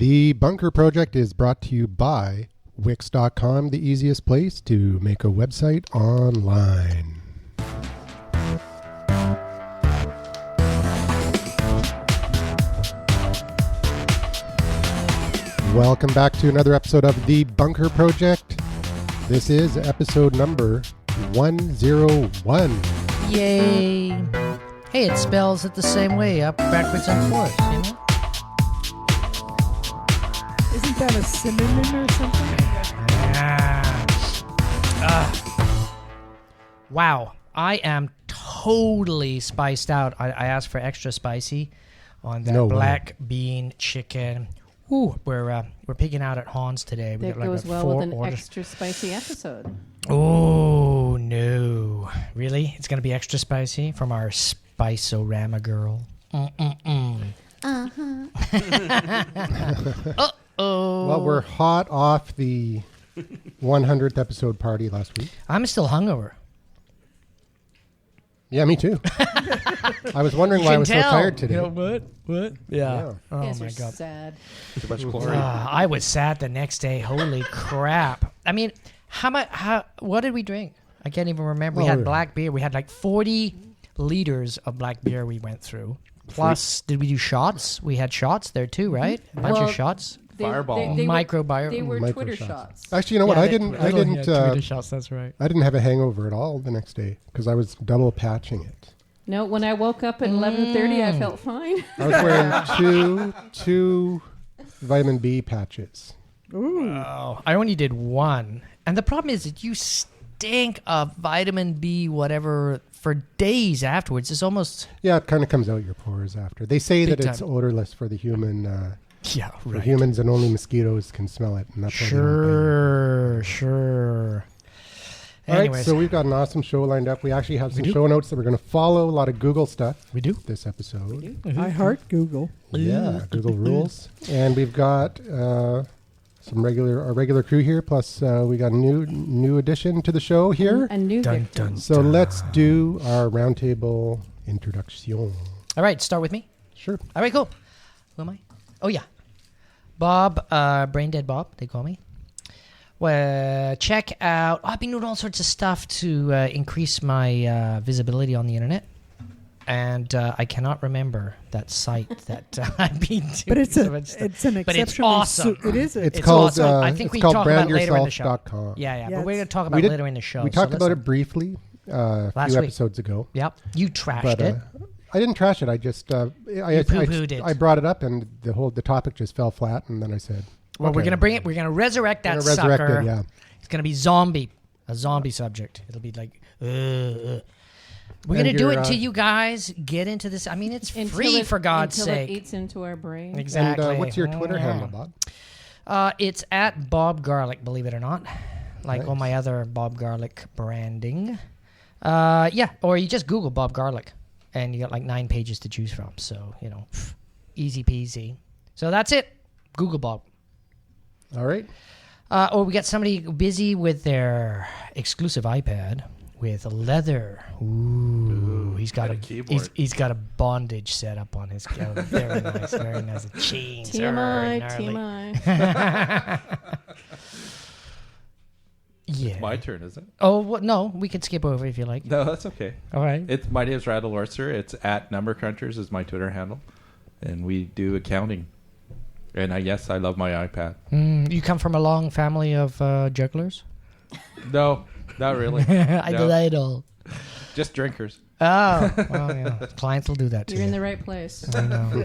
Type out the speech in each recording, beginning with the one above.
The Bunker Project is brought to you by Wix.com, the easiest place to make a website online. Welcome back to another episode of The Bunker Project. This is episode number 101. Yay. Hey, it spells it the same way, up, backwards, and forth, you know? Isn't that a synonym or something? Wow, I am totally spiced out. I asked for extra spicy on that black bean chicken. Ooh, we're picking out at Hans today. We That got goes like well with an orders. extra spicy episode. Oh, no. Really? It's going to be extra spicy from our Spice-O-Rama girl? Uh-huh. Uh-oh. Well, we're hot off the 100th episode party last week. I'm still hungover. Yeah, me too. I was wondering why I was so tired today. You know, what? Yeah. Oh, Guys my are God. sad. Too much chlorine. I was sad the next day. Holy crap. I mean, what did we drink? I can't even remember. We had black beer. We had like 40 liters of black beer we went through. Plus, did we do shots? We had shots there too, right? A bunch of shots. Fireball. They Micro were Micro Twitter shots. shots. Actually, you know what? I didn't. Twitter shots, that's right. I didn't have a hangover at all the next day because I was double patching it. No, when I woke up at 11:30, I felt fine. I was wearing two vitamin B patches. Oh, I only did one. And the problem is that you stink of vitamin B, whatever, for days afterwards. It's almost... Yeah, it kind of comes out your pores after. They say Big that it's time. odorless for the human. Yeah, For humans, and only mosquitoes can smell it. And that's why they don't bite Sure. it. All right, Anyways, so we've got an awesome show lined up. We actually have some show notes that we're going to follow. A lot of Google stuff we do. this episode. I heart Google. Yeah, Google rules. And we've got our regular crew here, plus we got a new addition to the show here. A new Dun, victim. dun, So let's do our roundtable introduction. All right, start with me. Sure. All right, cool. Who am I? Oh, yeah. Bob, Brain Dead Bob, they call me. Well, check out... I've been doing all sorts of stuff to increase my visibility on the internet. And I cannot remember that site that I've been doing. But it's so much stuff. it's an But it's exceptionally... awesome. It is. It's It's called, awesome. I think it's we called talk about it later in the show. brandyourself.com. Yeah, Yeah, but we're going to talk We about it did- later in the show. We so talked about listen. it briefly a Last few week. episodes ago. Yep. You trashed But it. I didn't trash it. I just poo-pooed it. I brought it up, and the topic just fell flat. And then I said, Well, we're okay. going to bring it. We're going to resurrect that We're gonna resurrect sucker. it, yeah. It's going to be a zombie subject. It'll be like, We're going to do it until you guys get into this. I mean, it's free, for God's sake. Until it eats into our brain. Exactly. And what's your Twitter handle, Bob? It's at Bob Garlic, believe it or not. Like all Nice. my other Bob Garlic branding. Yeah, or you just Google Bob Garlic, and you got like 9 pages to choose from. So, easy peasy. So that's it. Google Bob. All right. Or we got somebody busy with their exclusive iPad with leather. Ooh, he's got and a a keyboard. He's got a bondage set up on his couch. Very nice, very nice. Chains. TMI, gnarly. TMI. Yeah. My turn, isn't it? Oh no, we can skip over if you like. No, that's okay. All right. My name is Randall Orser. It's at Number Crunchers is my Twitter handle, and we do accounting. And yes, I love my iPad. You come from a long family of jugglers? No, not really. I No. did that all. Just drinkers. Oh, well, yeah. Clients will do that to You're you. in the right place. I know.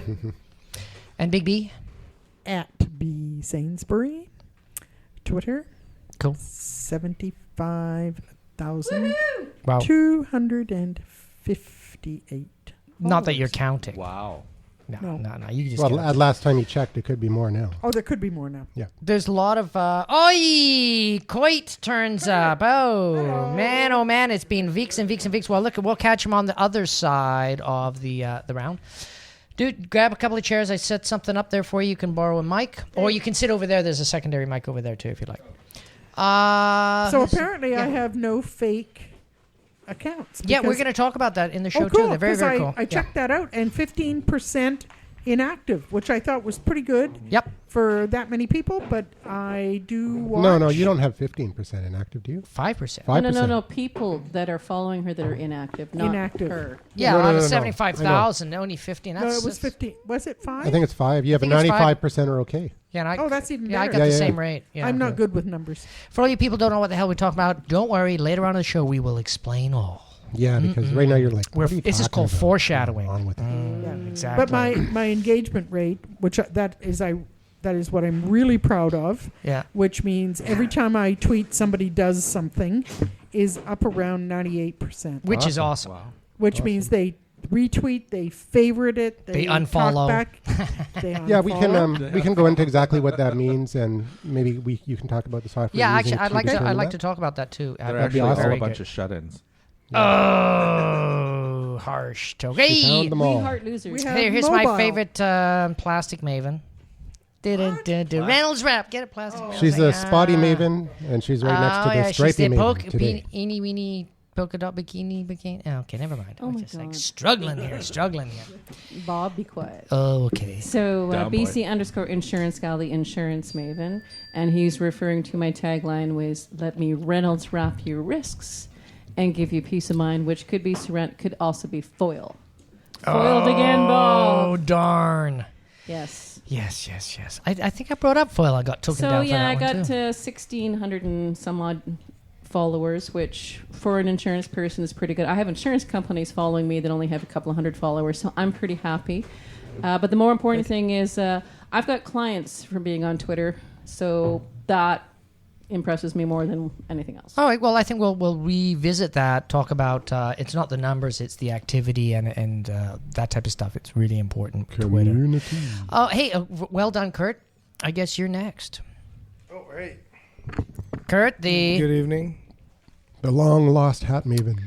And Big B? At B Sainsbury. Twitter. Cool. 75,258. Not that you're counting. Wow. No. You just Well, get at last time you checked, it could be more now. Oh, there could be more now. There's a lot of oi, Coit turns up. Oh man, it's been weeks and weeks and weeks. Well, look, we'll catch him on the other side of the round. Dude, grab a couple of chairs. I set something up there for you. You can borrow a mic, or you can sit over there. There's a secondary mic over there too, if you like. So apparently, I have no fake accounts. Yeah, we're because- going to talk about that in the show Oh, cool. too. They're very, 'cause very cool. I checked that out, and 15% inactive, which I thought was pretty good Yep. for that many people. But I do watch. No, you don't have 15% inactive, do you? 5%. 5%. No. People that are following her that are inactive, not Inactive. her. Yeah, No, no, out of no. 75,000, only 15. No, That's, it was 15. Was it 5? I think it's 5. You have a think it's 5. 95% are okay. Yeah, and I, Oh, that's even yeah, I better. got the Yeah, same yeah. rate. Yeah. I'm not good with numbers. For all you people who don't know what the hell we're talking about, don't worry. Later on in the show, we will explain all. Yeah, because right now you're like, We're, what are you this is talking called about? foreshadowing. On with it. Exactly. But my engagement rate, which that is what I'm really proud of, yeah. which means every time I tweet somebody does something, is up around 98%. Which is awesome. Wow. Which means they retweet, they favorite it, They talk unfollow. back, they Yeah, we unfollow. can go into exactly what that means, and maybe you can talk about the software. Yeah, you're actually, using I'd like to. determine I'd like that. to talk about that too. They're That'd be actually awesome. all a bunch of shut-ins. Oh, harsh. She Okay. found them We all. heart losers. We have Here's mobile. my favorite plastic maven. Reynolds wrap. Get it, plastic. She's a spotty maven, and she's right next to the yeah, stripy she's the maven today. eeny weeny polka dot bikini. Oh, okay, never mind. Oh I'm my just like God. struggling here. Bob, be quiet. Oh, okay. So Down boy. BC _ insurance gal, the insurance maven, and he's referring to my tagline was "Let me Reynolds wrap your risks and give you peace of mind," which could be could also be foil. Foiled again, Oh, Bob. darn. Yes. Yes. I think I brought up foil. I got taken So down for yeah, I that got one too. 1,600 and some odd followers, which for an insurance person is pretty good. I have insurance companies following me that only have a couple of hundred followers, so I'm pretty happy. But the more important thing is I've got clients from being on Twitter, so that impresses me more than anything else. All right. Well, I think we'll revisit that. Talk about it's not the numbers, it's the activity and that type of stuff. It's really important. Twitter. Community. Oh, hey, well done, Kurt. I guess you're next. Oh, right. Kurt, Good the evening. The long lost hat maven.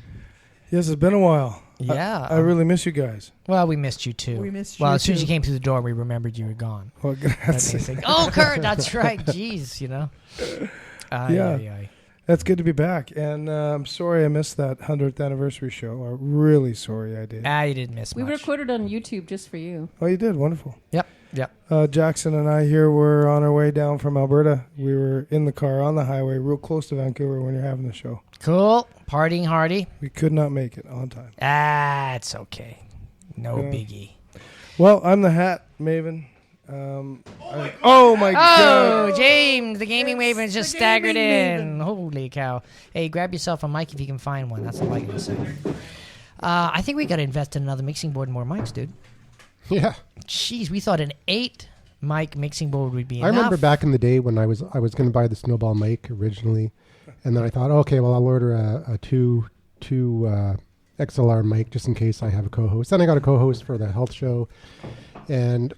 Yes, it's been a while. yeah. I really miss you guys. well, we missed you too. We missed well, you as soon as too. you came through the door, we remembered you were gone. Well, That's amazing. Oh, Kurt, that's right. Jeez, you know. Yeah. That's good to be back. And I'm sorry I missed that 100th anniversary show. I'm really sorry I did. You didn't miss We much. recorded on YouTube just for you. Oh, you did? Wonderful. Yep. Jackson and I here were on our way down from Alberta. We were in the car on the highway real close to Vancouver when you're having the show. Cool. Partying hardy. We could not make it on time. It's okay. No Yeah. biggie. Well, I'm the hat maven. Oh my Oh, God. James, the gaming maven is just staggered in. Holy cow. Hey, grab yourself a mic if you can find one. That's all I can say. I think we got to invest in another mixing board and more mics, dude. Yeah. Jeez, we thought an 8 mic mixing board would be enough. I remember back in the day when I was going to buy the Snowball mic originally, and then I thought, okay, well I'll order a two XLR mic just in case I have a co-host. Then I got a co-host for the health show, and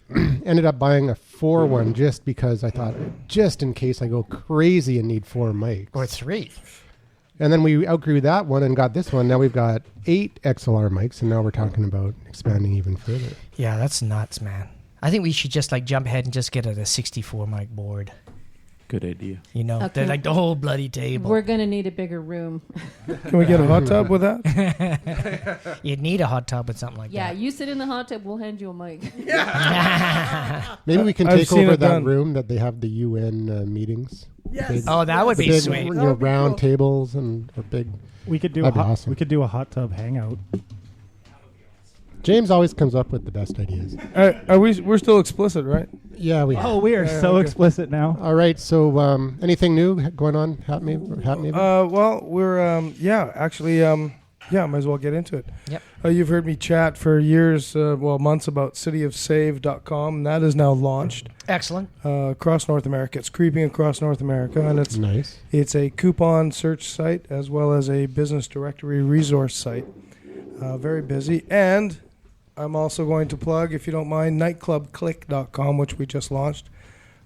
ended up buying a 4 one just because I thought, just in case I go crazy and need 4 mics. Or 3. And then we outgrew that one and got this one. Now we've got 8 XLR mics, and now we're talking about expanding even further. Yeah, that's nuts, man. I think we should just like jump ahead and just get a 64 mic board. Good idea. You know, Okay. they're like the whole bloody table. We're going to need a bigger room. Can we get a hot tub with that? You'd need a hot tub with something like Yeah, that. you sit in the hot tub, we'll hand you a mic. Maybe we can I've take seen over it that done. room that they have the UN meetings. Yes. Oh, that would The be big, sweet. you That know, would be round cool. tables and a big. We could do That'd be awesome. we could do a hot tub hangout. James always comes up with the best ideas. We're still explicit, right? Yeah, we. Oh, we are Yeah, so okay. explicit now. All right. So, anything new going on? Hat maybe. Well, we're actually might as well get into it. Yep. You've heard me chat for years, months about cityofsave.com, and that is now launched Excellent. across North America. It's creeping across North America, and Nice. it's a coupon search site as well as a business directory resource site. Very busy. And I'm also going to plug, if you don't mind, nightclubclick.com, which we just launched.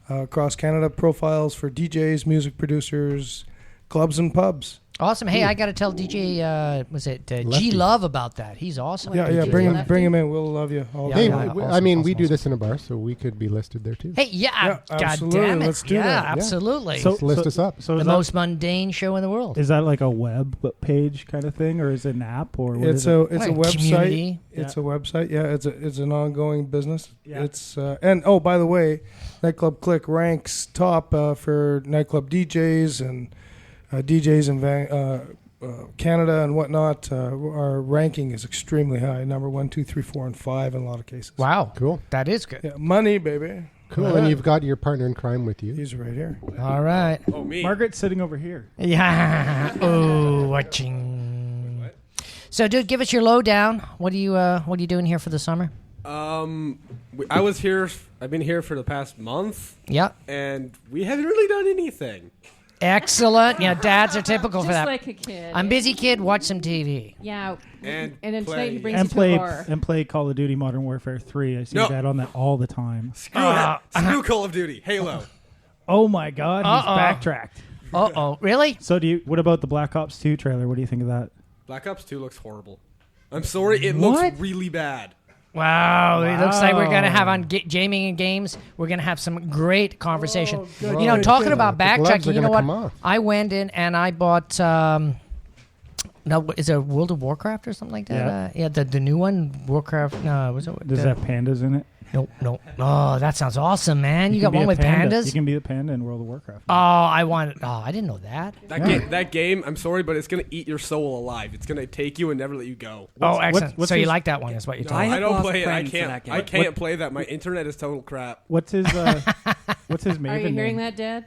Across Canada, profiles for DJs, music producers, clubs and pubs. Awesome. Hey, I got to tell DJ, was it G Lefty. Love about that? He's awesome. Yeah, DJ bring him, Lefty. bring him in. We'll love you. All Hey, day. yeah. I mean, we Awesome, do awesome. this in a bar, so we could be listed there too. Hey, yeah, Yeah, God absolutely. damn it. Let's do yeah, that. Yeah. absolutely. Just list us up. So the is that, most mundane show in the world. is that like a web page kind of thing, or is it an app, or what It's is a it? it's a Right, website. community. It's a website. Yeah, it's an ongoing business. Yeah. It's and oh, by the way, Nightclub Click ranks top for nightclub DJs and DJs in Canada and whatnot. Our ranking is extremely high. Number 1, 2, 3, 4, and 5 in a lot of cases. Wow. Cool. That is good. Yeah, money, baby. Cool. And you've got your partner in crime with you. He's right here. All right. Oh, me. Margaret's sitting over here. Yeah. Oh, watching. So, dude, give us your lowdown. What are you doing here for the summer? I was here. I've been here for the past month, Yeah. and we haven't really done anything. Excellent. Yeah, dads are typical for Just that. like a kid. I'm busy, kid. Watch some TV. Yeah. And then play. tonight brings And you to a play bar. Call of Duty Modern Warfare 3. I see No. that on that all the time. Screw that. Screw Call of Duty. Halo. Oh my God, he's Uh-oh. backtracked. Uh-oh. Really? So what about the Black Ops 2 trailer? What do you think of that? Black Ops 2 looks horrible. I'm sorry. It What? looks really bad. Wow. It looks like we're going to Wow. have on Gaming and Games, we're going to have some great conversation. Oh, good. You know, Good, talking good. about The gloves backtracking, are you know gonna what? come off. I went in and I bought, no, is it World of Warcraft or something like that? Yeah. The new one, Warcraft, no, was it? Does that have pandas in it? No. Oh, that sounds awesome, man. You got can be one a with panda. pandas? You can be the panda in World of Warcraft. I didn't know that. That game, I'm sorry, but it's going to eat your soul alive. It's going to take you and never let you go. Oh, excellent. what's so you his- like that one, is what you're No, telling me. I don't lost play it. I friends to that can't. game. I can't play that. My internet is total crap. What's his what's his Maven Are you hearing name? that, Dad?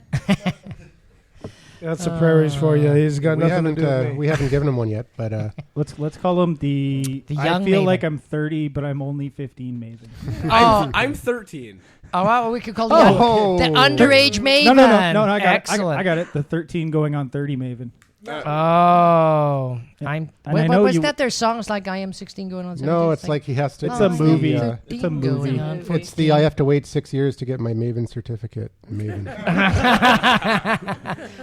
That's the prairies for you. He's got We nothing to haven't do with me. we haven't given him one yet, but Let's call him the The I young feel Maven. like I'm 30, but I'm only 15 Maven. I'm 13. Oh, well, we could call Oh. the underage Maven. No, I got Excellent. it. I got it. The 13 going on 30 Maven. Oh, I'm. And Wait, I know was you- that their songs like I Am 16 going on 17? no, it's like he has to. It's a movie. The, It's a movie. it's the I have to wait 6 years to get my Maven certificate. Maven.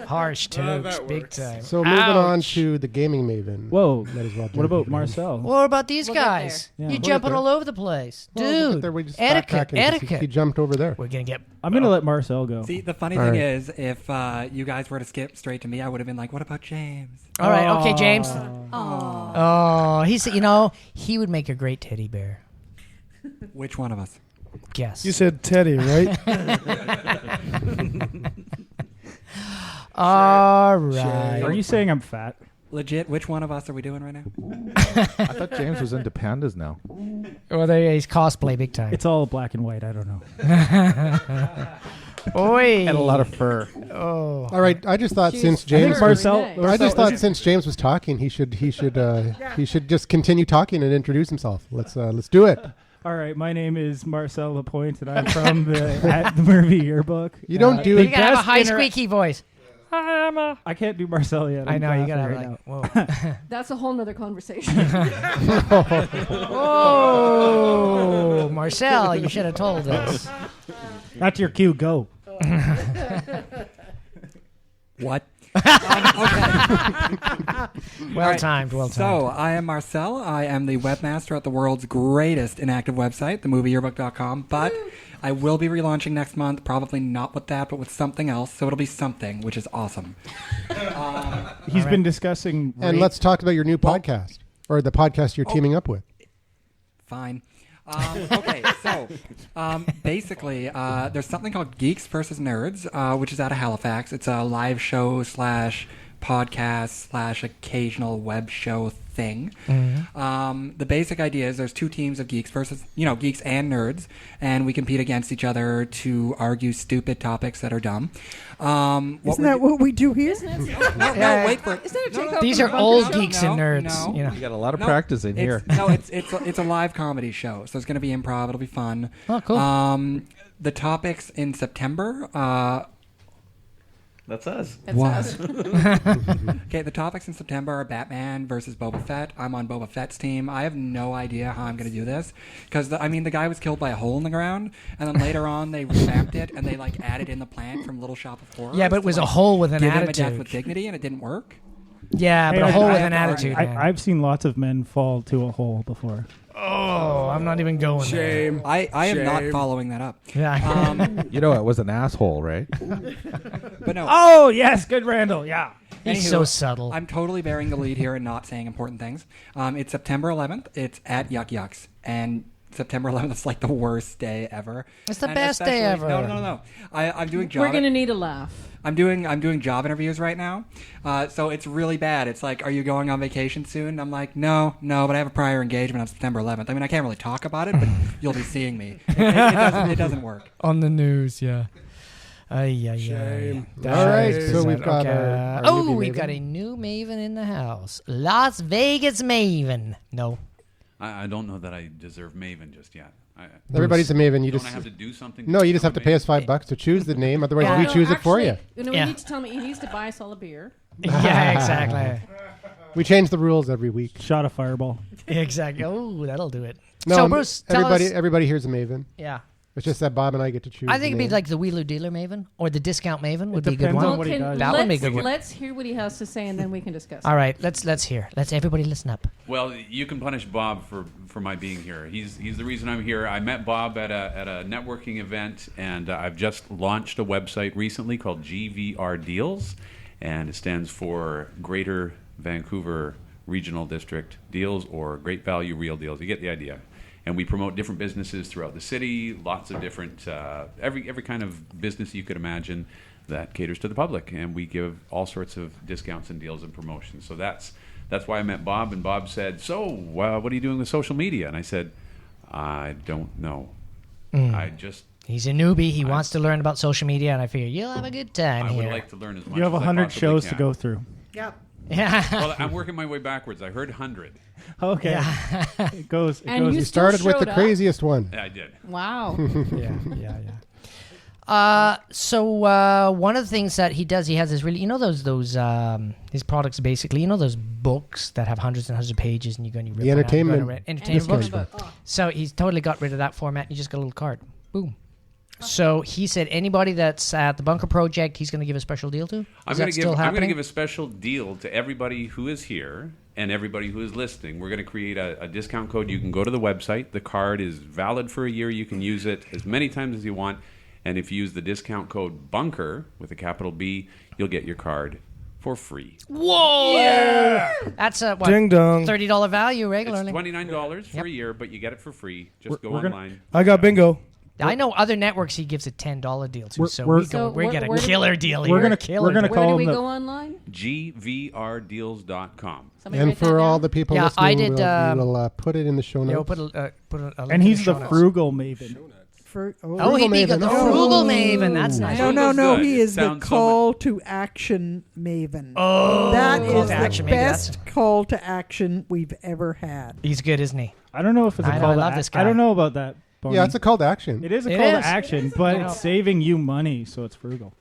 harsh that tubes, big works. time. So moving on Ouch. to the gaming Maven. Whoa. Might as well What jump about into it. Marcel? What about these We'll get guys? there. Yeah, You're we'll get jumping there. all over the place, Well, look dude. at there, we just etiquette, backtracking 'cause etiquette. He jumped over there. We're gonna get. I'm going to let Marcel go. See, the funny All thing right. is, if you guys were to skip straight to me, I would have been like, "What about James?" All right, okay, James. Oh. Oh, he's. You know, he would make a great teddy bear. Which one of us? Guess. You said Teddy, right? All right. Are you saying I'm fat? Legit, which one of us are we doing right now? I thought James was into pandas now. Well, there he's cosplay big time. It's all black and white. I don't know. Oi. And a lot of fur. Oh. All right, I just thought She's since very James, Marcel- nice. I just thought since James was talking, he should just continue talking and introduce himself. Let's do it. All right, my name is Marcel Lapointe, and I'm from at the Movie Yearbook. You don't do You it. gotta have a high Guest squeaky voice. I can't do Marcel yet. I I'm know you laughing gotta have right like. now. Whoa. That's a whole nother conversation. Oh, Marcel, you should have told us. That's your cue. Go. What? Well timed, well timed. So, I am Marcel. I am the webmaster at the world's greatest inactive website, themovieyearbook.com. But I will be relaunching next month. Probably not with that, but with something else. So it'll be something, which is awesome. He's been discussing. And rape. let's talk about your new podcast or the podcast you're teaming up with. Fine. Okay, so basically, there's something called Geeks versus Nerds, which is out of Halifax. It's a live show / podcast / occasional web show thing. The basic idea is there's two teams of geeks versus, geeks and nerds, and we compete against each other to argue stupid topics that are dumb. Isn't that what we do here? No, wait for it. Isn't it Jacob? These are No, old no, geeks no, and nerds. no. You know. You got a lot of No, practice in here. It's a live comedy show, so it's going to be improv. It'll be fun. Oh, cool. The topics in September. That's us. It's us. Okay, the topics in September are Batman versus Boba Fett. I'm on Boba Fett's team. I have no idea how I'm going to do this because the guy was killed by a hole in the ground, and then later on they revamped it and they added in the plant from Little Shop of Horrors. Yeah, but it to, was a hole with an give him a death attitude. with dignity, and it didn't work. Yeah, but Hey, a hole I with have an to attitude. argue. man. I've seen lots of men fall to a hole before. Oh, I'm not even going there. Shame. I am not Shame. following that up. Yeah. You know, it was an asshole, right? But no. Oh yes, good Randall. Yeah. He's Anywho, so subtle. I'm totally bearing the lead here and not saying important things. It's September 11th. It's at Yuck Yucks. And September 11th is like the worst day ever. It's the And best day especially- ever. No. I'm doing job. We're gonna need a laugh. I'm doing job interviews right now, so it's really bad. It's like, are you going on vacation soon? I'm like, no, but I have a prior engagement on September 11th. I mean, I can't really talk about it, but you'll be seeing me. It doesn't work. On the news, yeah. Shame. All right, Shame. so we've got Okay. our Oh, newbie we've Maven. got a new Maven in the house. Las Vegas Maven. No. I don't know that I deserve Maven just yet. Everybody's a Maven. You don't just I have to do something? no, you just have to become pay a us $5 to choose the name. Otherwise, Yeah. we No, choose it for you. actually, No, Yeah. we need to tell him he needs to buy us all a beer. Yeah, exactly. We change the rules every week. Shot a fireball. Exactly. Oh, that'll do it. No, so, Bruce, tell us. everybody here's a Maven. Yeah. It's just that Bob and I get to choose. I think the it'd be name. like the Wheeler Dealer Maven or the Discount Maven would be a good depends one. on what he does. That would be a good one. Let's hear what he has to say, and then we can discuss. All right, let's hear. Let's everybody listen up. Well, you can punish Bob for my being here. He's the reason I'm here. I met Bob at a networking event, and I've just launched a website recently called GVR Deals, and it stands for Greater Vancouver Regional District Deals, or Great Value Real Deals. You get the idea. And we promote different businesses throughout the city, lots of different, every kind of business you could imagine that caters to the public. And we give all sorts of discounts and deals and promotions. So that's why I met Bob. And Bob said, so what are you doing with social media? And I said, I don't know. He's a newbie. He wants to learn about social media, and I figure you'll have a good time I here. would like to learn as much You have as I 100 possibly shows can. to go through. Yep. Yeah. Well, I'm working my way backwards. I heard 100. Okay. It goes. And you You still started with the showed up. craziest one. Yeah, I did. Wow. So one of the things that he does, he has this really, those his products basically, those books that have hundreds and hundreds of pages, and you go and you rip The one out, entertainment you go and entertainment books. discount. So he's totally got rid of that format. You just got a little card. Boom. So he said anybody that's at the Bunker Project, he's going to give a special deal to. I'm going to give a special deal to everybody who is here and everybody who is listening. We're going to create a discount code. You can go to the website. The card is valid for a year. You can use it as many times as you want. And if you use the discount code BUNKER with a capital B, you'll get your card for free. Whoa! Yeah! That's a what? Ding dong. $30 value regularly. It's $29 for a year, but you get it for free. Just go we're gonna- online. I got bingo. I know other networks he gives a $10 deal to, so we're- we So get a where do- killer deal here. We're gonna Killer call Where do him we the- go online? GVRdeals.com. Somebody And write that for all down. the people Yeah, listening, I did, we'll put it in the show Yeah, we'll notes. put a link And in he's show the notes. frugal maven. Oh, he'd be Maven. good. The Oh. frugal Maven. That's nice. No, Frugal's no, good. he It is the sounds so call to action maven. Oh, that call is to the action, maybe best call to action we've ever had. He's good, isn't he? I don't know if it's a I know, call I to love this guy. I don't know about that. Barney. Yeah, it's a call to action. It is a It call is. to action, It is. but You know. it's saving you money, so it's frugal.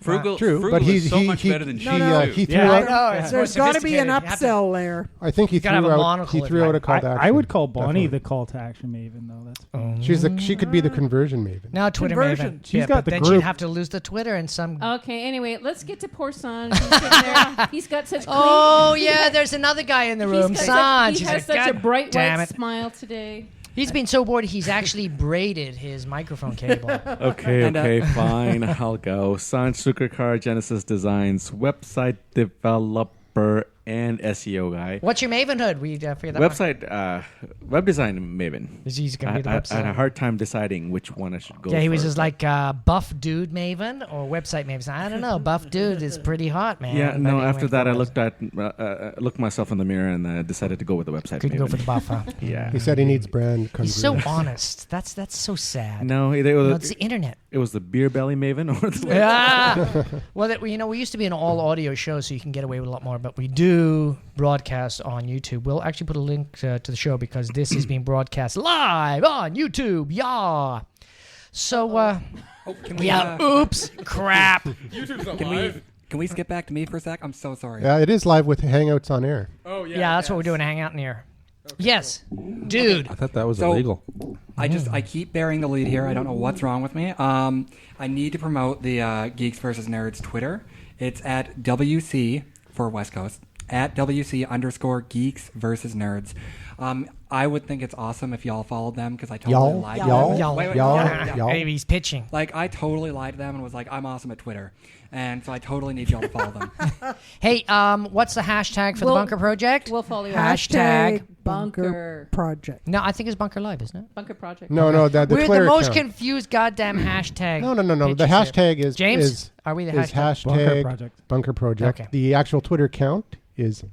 Frugal, True, frugal but is so much he better than he, cheap. he threw Yeah. out. know. There's got to be an upsell there. I think he gotta threw have a out. monocle He if threw you- out a call to action. I would call Bonnie definitely. the call to action maven, though. That's She could be the conversion maven. Now Twitter Conversion. Maven. She's Yeah, got but the then group. she'd have to lose the Twitter and some. Okay, anyway, let's get to poor San. He's sitting there. He's got such clean, Oh yeah, there's another guy in the room. he's got San. such, he She's has like, such a "God bright damn white it." smile today. He's been so bored he's actually braided his microphone cable. Okay, And, fine. I'll go. San Sukarkar Genesis Designs, website developer and SEO guy. What's your Mavenhood? We figure that one. Website, web design maven. Is he's gonna be the I website? had a hard time deciding which one I should go Yeah, he was for. just like buff dude Maven or website Maven. I don't know. Buff dude is pretty hot, man. Yeah, But no. he After went that, for I website. looked myself in the mirror and decided to go with the website. Couldn't go for the buff, huh? Yeah. He said he needs brand He's so congruence. honest. That's so sad. No, It's the internet. it was the beer belly maven or the Yeah. Well, we used to be an all audio show, so you can get away with a lot more. But we do broadcast on YouTube. We'll actually put a link to the show because this is being broadcast live on YouTube. Yeah. So, Can we, yeah. Oops. Crap. YouTube's not can live. we can we skip back to me for a sec? I'm so sorry. Yeah, it is live with Hangouts on air. Oh yeah. Yeah, that's what we're doing. Hang out in here. Yes, dude. I thought that was So- illegal. I keep bearing the lead here. I don't know what's wrong with me. I need to promote the Geeks versus Nerds Twitter. It's at WC for West Coast. at WC_geeks versus nerds. I would think it's awesome if y'all followed them because I totally lied to them. Wait, he's pitching. Like, I totally lied to them and was like, I'm awesome at Twitter. And so I totally need y'all to follow them. Hey, what's the hashtag for the Bunker Project? We'll follow you. Hashtag Bunker Project. No, I think it's Bunker Live, isn't it? Bunker Project. No, the We're Twitter the most account. confused goddamn hashtag. No. The pitches hashtag here. is James. Are we the is hashtag? Bunker Project. Bunker Project. Okay. The actual Twitter account is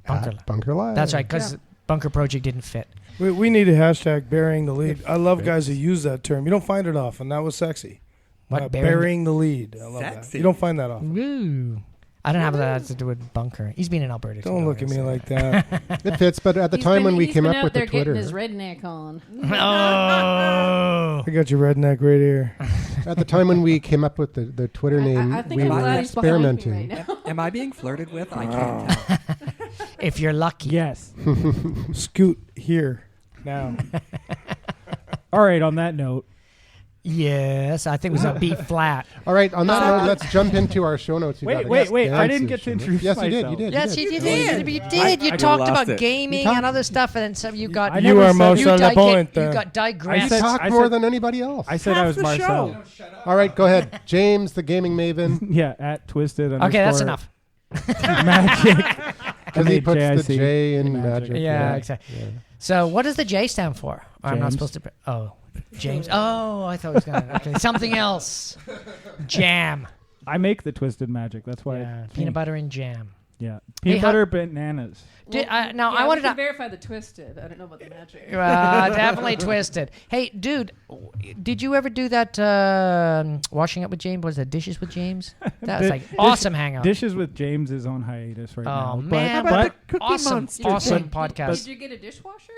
Bunker Live. That's right, because Bunker Project didn't fit. We need a hashtag burying the lead. I love guys who use that term. You don't find it often. That was sexy. What, burying the lead. I love that. You don't find that often. Woo. I don't have that to do with Bunker. He's been in Alberta. Don't look at me like that. It fits, but at the time when we came up with the Twitter, he's been out there getting his redneck on. Oh. I got your redneck right here. At the time when we came up with the Twitter name, I think we I'm were glad he's behind me experimenting. right now. Am I being flirted with? I can't tell. If you're lucky. Yes. Scoot here now. All right. On that note, Yes, I think it was a B flat. All right, on that note, let's jump into our show notes. Wait. I didn't get to introduce Yes, myself. you did. Yes, you did. You did. You I talked lost about it. gaming and other stuff, and then some. You got. You are Marcel Lapointe. You got You digressed. talk more than anybody else. I said I was Marcel. All right, go ahead. James, the gaming maven. Yeah, at Twisted. Okay, that's enough. Magic. Because he puts JIC. the J in Magic. magic. Yeah, exactly. Yeah. So, what does the J stand for? Or I'm not James. supposed to. Oh, James. Oh, I thought it was going to. Okay, something else. Jam. I make the Twisted Magic. That's why. Yeah, peanut butter and jam. Yeah. Hey, Peanut butter bananas. Now, I we wanted can to. verify the twisted. I don't know about the magic. Definitely twisted. Hey, dude, did you ever do that washing up with James? Was it dishes with James? That was like awesome hangout. Dishes with James is on hiatus right now. Oh man, How about the Cookie awesome, Monster awesome thing? podcast. Did you get a dishwasher?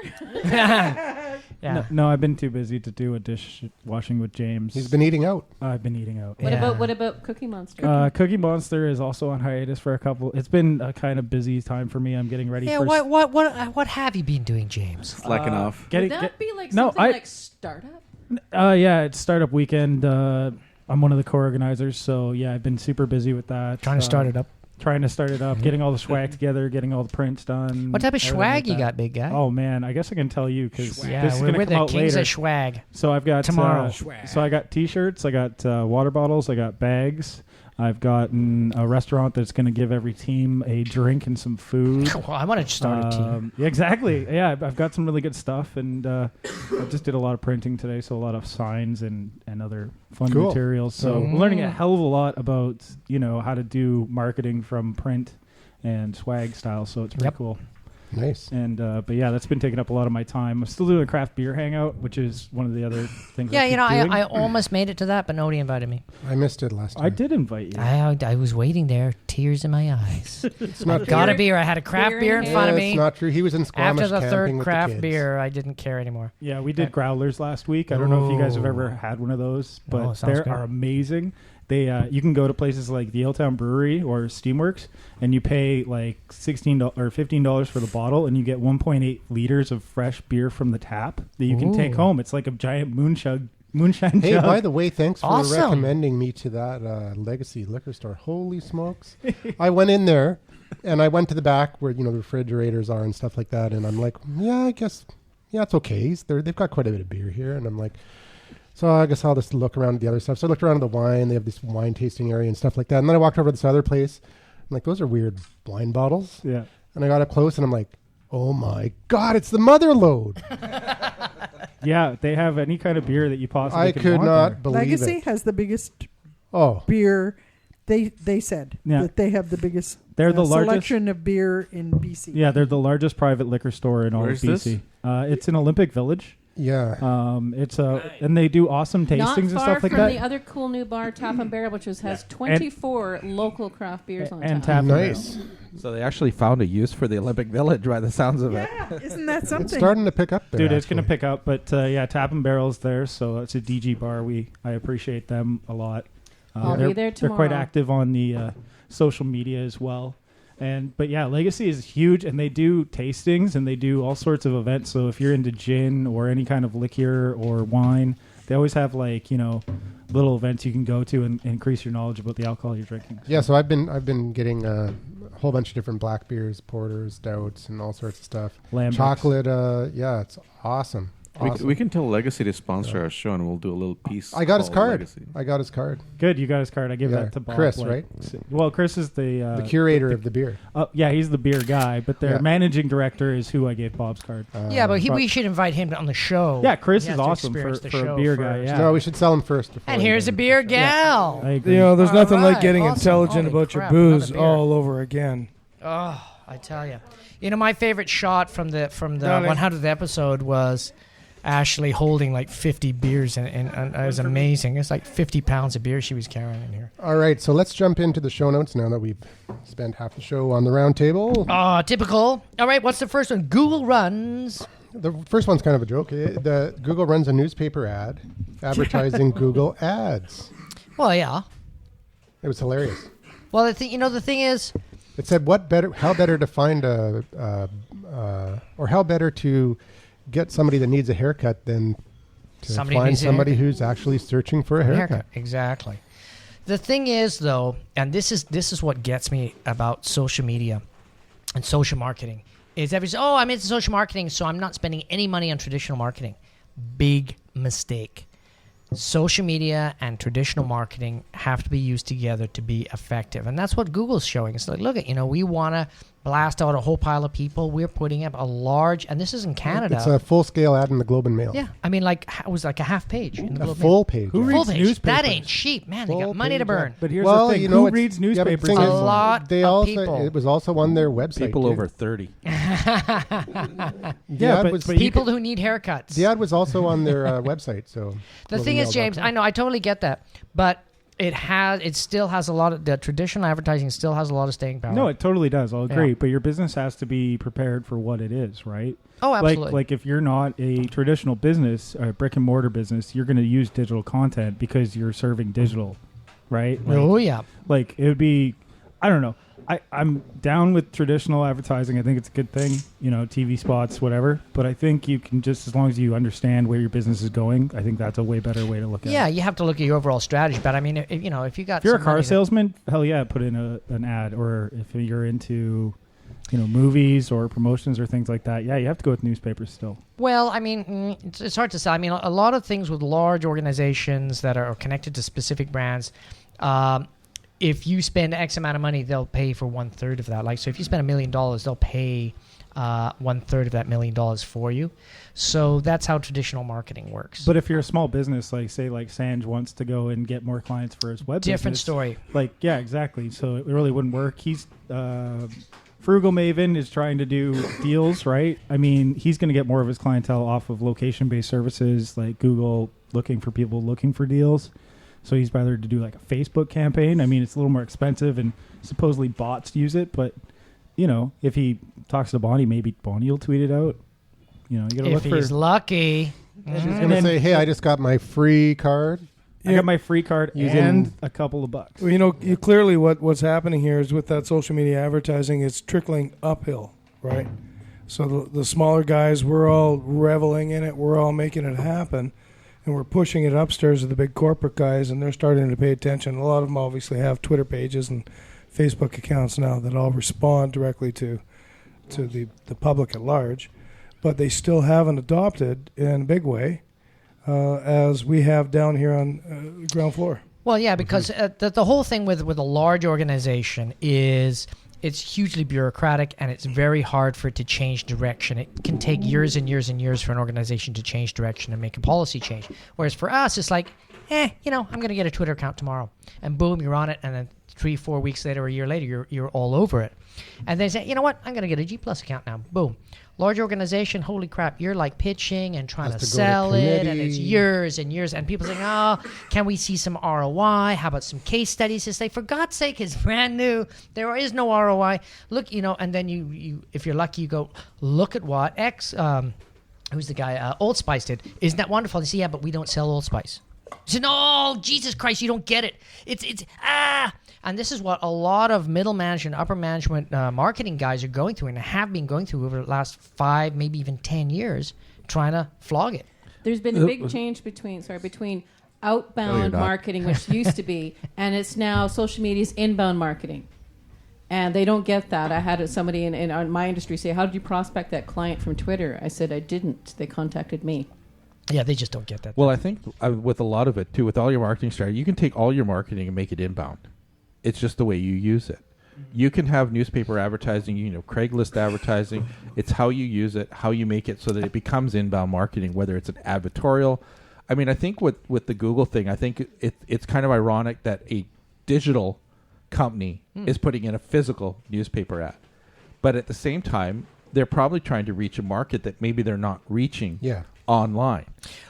Yeah. No, I've been too busy to do a dish washing with James. He's been eating out. I've been eating out. What about Cookie Monster? Cookie Monster is also on hiatus for a couple. It's been a kind of busy time for me. I'm getting ready Yeah, for. what have you been doing, James? Slacking off. Would that be like something like startup? Yeah, it's startup weekend. I'm one of the co-organizers, so yeah, I've been super busy with that. Trying to start it up. Trying to start it up, getting all the swag together, getting all the prints done. What type of everything swag like you that. got, big guy? Oh man, I guess I can tell you because Yeah, this is we're gonna with come the out kings later. of swag. So I've got Tomorrow. So I got T-shirts, I got water bottles, I got bags. I've gotten a restaurant that's going to give every team a drink and some food. Well, I want to start a team. Yeah, exactly. Yeah, I've got some really good stuff, and I just did a lot of printing today, so a lot of signs and other fun Cool. materials. So I'm learning a hell of a lot about how to do marketing from print and swag style. So it's pretty cool. Nice. And but yeah, that's been taking up a lot of my time. I'm still doing a craft beer hangout, which is one of the other things. Yeah, I keep doing. I almost made it to that, but nobody invited me. I missed it last time. I did invite you. I was waiting there, tears in my eyes. It's not Got a true. beer. I had a craft Beer beer in in front of Yeah, me. It's not true. He was in Squamish After the camping third with craft the kids. beer, I didn't care anymore. Yeah, we did growlers last week. I don't know if you guys have ever had one of those, but Oh, sounds they good. are amazing. They you can go to places like the Yaletown Brewery or Steamworks, and you pay like $16 or $15 for the bottle, and you get 1.8 liters of fresh beer from the tap that you can take Ooh. home. It's like a giant moonshine Hey, jug. by the way, thanks for Awesome. recommending me to that Legacy liquor store. Holy smokes. I went in there, and I went to the back where, the refrigerators are and stuff like that, and I'm like, I guess it's okay. They've got quite a bit of beer here, and I'm like, so I guess I'll just look around at the other stuff. So I looked around at the wine. They have this wine tasting area and stuff like that. And then I walked over to this other place. I'm like, those are weird wine bottles. Yeah. And I got up close, and I'm like, oh, my God, it's the Mother Lode. Yeah, they have any kind of beer that you possibly I could could want not there. believe Legacy it. has the biggest Oh, beer. They said Yeah. that they have the biggest They're the largest- selection of beer in BC. Yeah, they're the largest private liquor store in all Where of is this? BC. It's in Olympic Village. yeah. It's and they do awesome tastings Not and far stuff like from that. the other cool new bar, Tap and Barrel, which has 24 local craft beers on and tap. tap and Nice. So they actually found a use for the Olympic Village by the sounds of it. Yeah, isn't that It's something? starting to pick up there. Dude, it's going to actually. pick up, but yeah, Tap and Barrel's there, so it's a DG bar. I appreciate them a lot. I'll they're, be there They're quite tomorrow. active on the social media as well. But yeah, Legacy is huge, and they do tastings and they do all sorts of events. So if you're into gin or any kind of liquor or wine, they always have little events you can go to and increase your knowledge about the alcohol you're drinking. Yeah, so I've been getting a whole bunch of different black beers, porters, stouts, and all sorts of stuff. Lambics. Chocolate, yeah, it's awesome. We can tell Legacy to sponsor our show, and we'll do a little piece. I got his called card. Legacy. I got his card. Good, you got his card. I gave Yeah, that to Bob. Chris, right? Well, Chris is the curator of the beer. Yeah, he's the beer guy, but their Yeah. managing director is who I gave Bob's card. Yeah, but we should invite him on the show. Yeah, Chris He is has to awesome experience for the a show beer guy. first. Yeah, No, we should sell him first. before And we here's a invite beer him. gal. I agree. You know, there's All nothing like right, getting awesome. intelligent Holy about your crap, another booze beer. all over again. Oh, I tell you. You know, my favorite shot from the Darling. 100th episode was Ashley holding like 50 beers, and it was amazing. It's like 50 pounds of beer she was carrying in here. All right, so let's jump into the show notes now that we've spent half the show on the round table. Typical. All right, what's the first one? Google runs. The first one's kind of a joke. The Google runs a newspaper ad advertising Google Ads. Well, yeah. It was hilarious. Well, the thing is, It said, how better to find or how better to get somebody that needs a haircut than to Somebody find needs a somebody haircut. who's actually searching for a haircut. Exactly. The thing is, though, and this is what gets me about social media and social marketing, is I'm into social marketing, so I'm not spending any money on traditional marketing. Big mistake. Social media and traditional marketing have to be used together to be effective. And that's what Google's showing. It's like, look at, we want to blast out a whole pile of people. We're putting up a large, and this is in Canada. It's a full-scale ad in the Globe and Mail. Yeah. I mean, like, it was like a half page. In the A Globe full Mail. page. Who ad. reads Full page. newspapers? That ain't cheap, man. They Full got money to page burn. ad. But here's Well, the thing: you know, who it's- reads yeah, but the newspapers? thing A is, lot they of also, people. It was also on their website. People too. over 30. The Yeah, ad but- was, but you People who need haircuts. the ad was also on their website. So The thing is, James, I know, I totally get that, but it still has a lot of, the traditional advertising still has a lot of staying power. No, it totally does. I'll agree. Yeah. But your business has to be prepared for what it is, right? Oh, absolutely. Like if you're not a traditional business, a brick and mortar business, you're going to use digital content because you're serving digital, right? Like, Oh, yeah. Like it would be, I don't know. I'm down with traditional advertising. I think it's a good thing, TV spots, whatever. But I think you can just, as long as you understand where your business is going, I think that's a way better way to look at Yeah, it. you have to look at your overall strategy. But I mean, if you got If you're a some car money that- salesman, hell yeah, put in an ad. Or if you're into, movies or promotions or things like that, yeah, you have to go with newspapers still. Well, I mean, it's hard to say. I mean, a lot of things with large organizations that are connected to specific brands, if you spend X amount of money, they'll pay for 1/3 of that. Like, so if you spend $1 million, they'll pay 1/3 of that $1 million for you. So that's how traditional marketing works. But if you're a small business, like Sanj wants to go and get more clients for his web Different business, story. Yeah, exactly. So it really wouldn't work. He's Frugal Maven is trying to do deals, right? I mean, he's going to get more of his clientele off of location-based services like Google looking for people looking for deals. So he's rather to do like a Facebook campaign. I mean, it's a little more expensive, and supposedly bots use it. But if he talks to Bonnie, maybe Bonnie will tweet it out. You got to look If for. he's lucky. She's going to say, hey, I just got my free card. I got my free card Using- and a couple of bucks. Well, you clearly what's happening here is with that social media advertising, it's trickling uphill, right? So the smaller guys, we're all reveling in it, we're all making it happen, and we're pushing it upstairs to the big corporate guys, and they're starting to pay attention. A lot of them obviously have Twitter pages and Facebook accounts now that all respond directly to the public at large, but they still haven't adopted in a big way. As we have down here on ground floor. Well, yeah, because the whole thing with a large organization is it's hugely bureaucratic, and it's very hard for it to change direction. It can take years and years and years for an organization to change direction and make a policy change. Whereas for us, it's like, I'm going to get a Twitter account tomorrow. And boom, you're on it, and then 3-4 weeks later or a year later, you're all over it. And they say, you know what, I'm going to get a G+ account now. Boom. Large organization, holy crap, you're like pitching and trying to to go to sell it, and committee. it's years and years. And people saying, oh, can we see some ROI? How about some case studies? It's like, for God's sake, it's brand new. There is no ROI. Look, and then you if you're lucky, you go, look at what who's the guy, Old Spice did. Isn't that wonderful? They say, yeah, but we don't sell Old Spice. You say, no, Jesus Christ, you don't get it. And this is what a lot of middle management, upper management marketing guys are going through and have been going through over the last 5, maybe even 10 years, trying to flog it. There's been a big change between outbound not. marketing, which used to be, and it's now social media's inbound marketing. And they don't get that. I had somebody in my industry say, "How did you prospect that client from Twitter?" I said, "I didn't. They contacted me." Yeah, they just don't get that. Well, I think with a lot of it too, with all your marketing strategy, you can take all your marketing and make it inbound. It's just the way you use it. You can have newspaper advertising, Craigslist advertising. It's how you use it, how you make it so that it becomes inbound marketing, whether it's an advertorial. I mean, I think with the Google thing, I think it's kind of ironic that a digital company is putting in a physical newspaper ad. But at the same time, they're probably trying to reach a market that maybe they're not reaching online.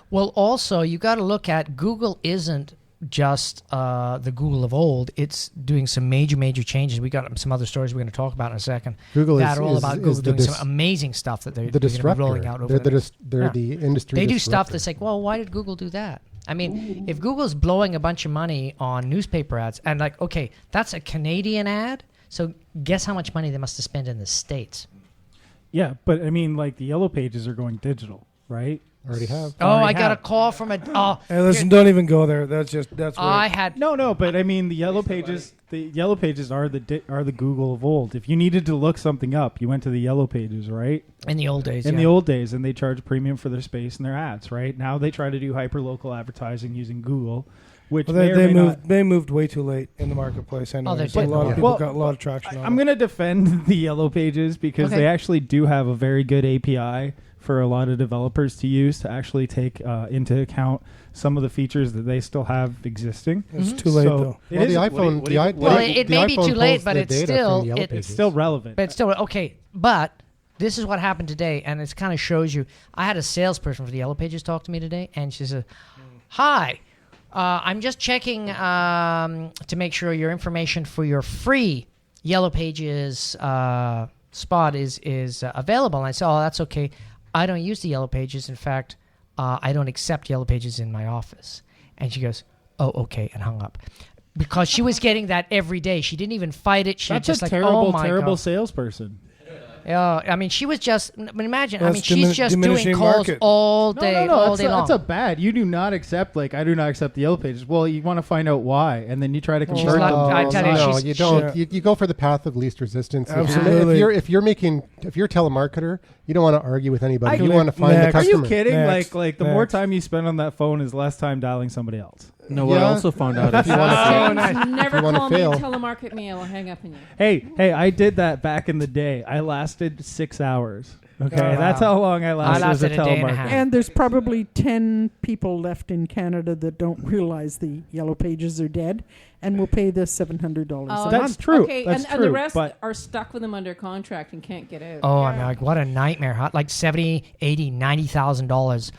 Well, also, you got to look at Google isn't just the Google of old. It's doing some major changes. We got some other stories we're going to talk about in a second. Google that is are all about Google doing some the amazing stuff that they're the going to be disruptor. rolling out over They're the industry They do disruptor. stuff that's like, well, why did Google do that? I mean, if Google's blowing a bunch of money on newspaper ads, and like, okay, that's a Canadian ad, so guess how much money they must have spent in the States? Yeah, but I mean, like the Yellow Pages are going digital, right? Already have. Oh, I got a call from a. Oh, Hey, listen, don't even go there. That's I weird. had No, but I mean, the Yellow Pages are the Google of old. If you needed to look something up, you went to the Yellow Pages, right? in the old days. In the old days, and they charge premium for their space and their ads, right? Now they try to do hyper-local advertising using Google, which Well, may or may not. they moved way too late in the marketplace. Anyway, they so a did. lot of Yeah. people Well, got a lot of traction. I'm going to defend the Yellow Pages because Okay. they actually do have a very good API for a lot of developers to use to actually take into account some of the features that they still have existing. It's too late So though. it Well, the is- iPhone, it may be iPhone too late, pulls but the it's data still- from the Yellow it's Pages. It's still relevant. But it's still okay. But this is what happened today, and it kind of shows you. I had a salesperson for the Yellow Pages talk to me today, and she said, "Hi, I'm just checking to make sure your information for your free Yellow Pages spot is available." And I said, "Oh, that's okay. I don't use the Yellow Pages. In fact, I don't accept Yellow Pages in my office." And she goes, "Oh, okay," and hung up. Because she was getting that every day. She didn't even fight it. She That's just a like, terrible, oh my terrible God. salesperson. I mean, she was just. But imagine. I That's mean, she's just doing diminishing calls market. all day, all day long. That's a bad. You do not accept. Like I do not accept the Yellow Pages. Well, you want to find out why, and then you try to She's convert not- them. I tell you, no, she's- you don't. she- You go for the path of least resistance. Absolutely. If you're a telemarketer, you don't want to argue with anybody. I- You want to find Next. the Are customer. you kidding? Next. Like the more Next. time you spend on that phone is less time dialing somebody else. No, what I Yeah. also found out is you wanna fail- James, never you wanna call me fail. and telemarket me. I will hang up on you. Hey, I did that back in the day. I lasted 6 hours. Okay, Oh, that's wow. how long I lasted, lasted as a a day and a telemarketer. half. And there's probably 10 people left in Canada that don't realize the Yellow Pages are dead and will pay the $700 a That's month. true. Okay, That's and the true, rest but- are stuck with them under contract and can't get out. Oh, I mean, like, what a nightmare! Huh? Like $70,000, $80,000, $90,000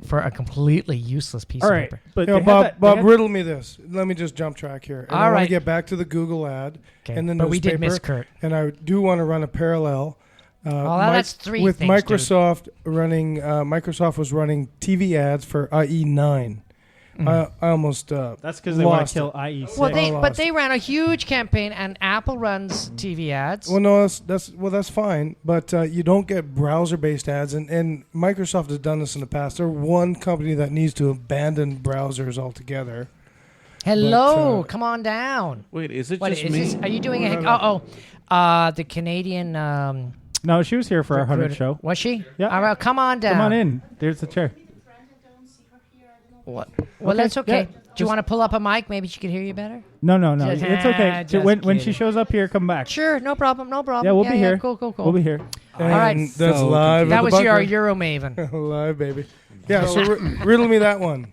for a completely useless piece All of right, paper. but You know, they Bob, had that- Bob, they had- riddle me this. Let me just jump track here. And All I want right. to get back to the Google ad Okay, and the but we newspaper. did miss Kurt. And I do want to run a parallel. That's three with things, Microsoft running. Microsoft was running TV ads for IE9. I almost That's because they want lost to kill it. IE6. Well, I but lost. they ran a huge campaign, and Apple runs TV ads. Well, no, that's fine, but you don't get browser-based ads, and Microsoft has done this in the past. They're one company that needs to abandon browsers altogether. Hello, but, come on down. Wait, is it What just is me? this? Are you doing a? The Canadian. No, she was here for our 100 show. Was she? Yeah. All right, come on down. Come on in. There's the chair. What? Well, Okay, that's okay. yeah, Do you want to pull up a mic? Maybe she can hear you better. No. Just- It's okay. just When she kidding. shows up here, come back. Sure, no problem, no problem. Yeah, we'll be here. Cool. We'll be here. And right. that's So live. That with was the your Buckner. Euro Maven. Live, baby. Yeah, so riddle me that one.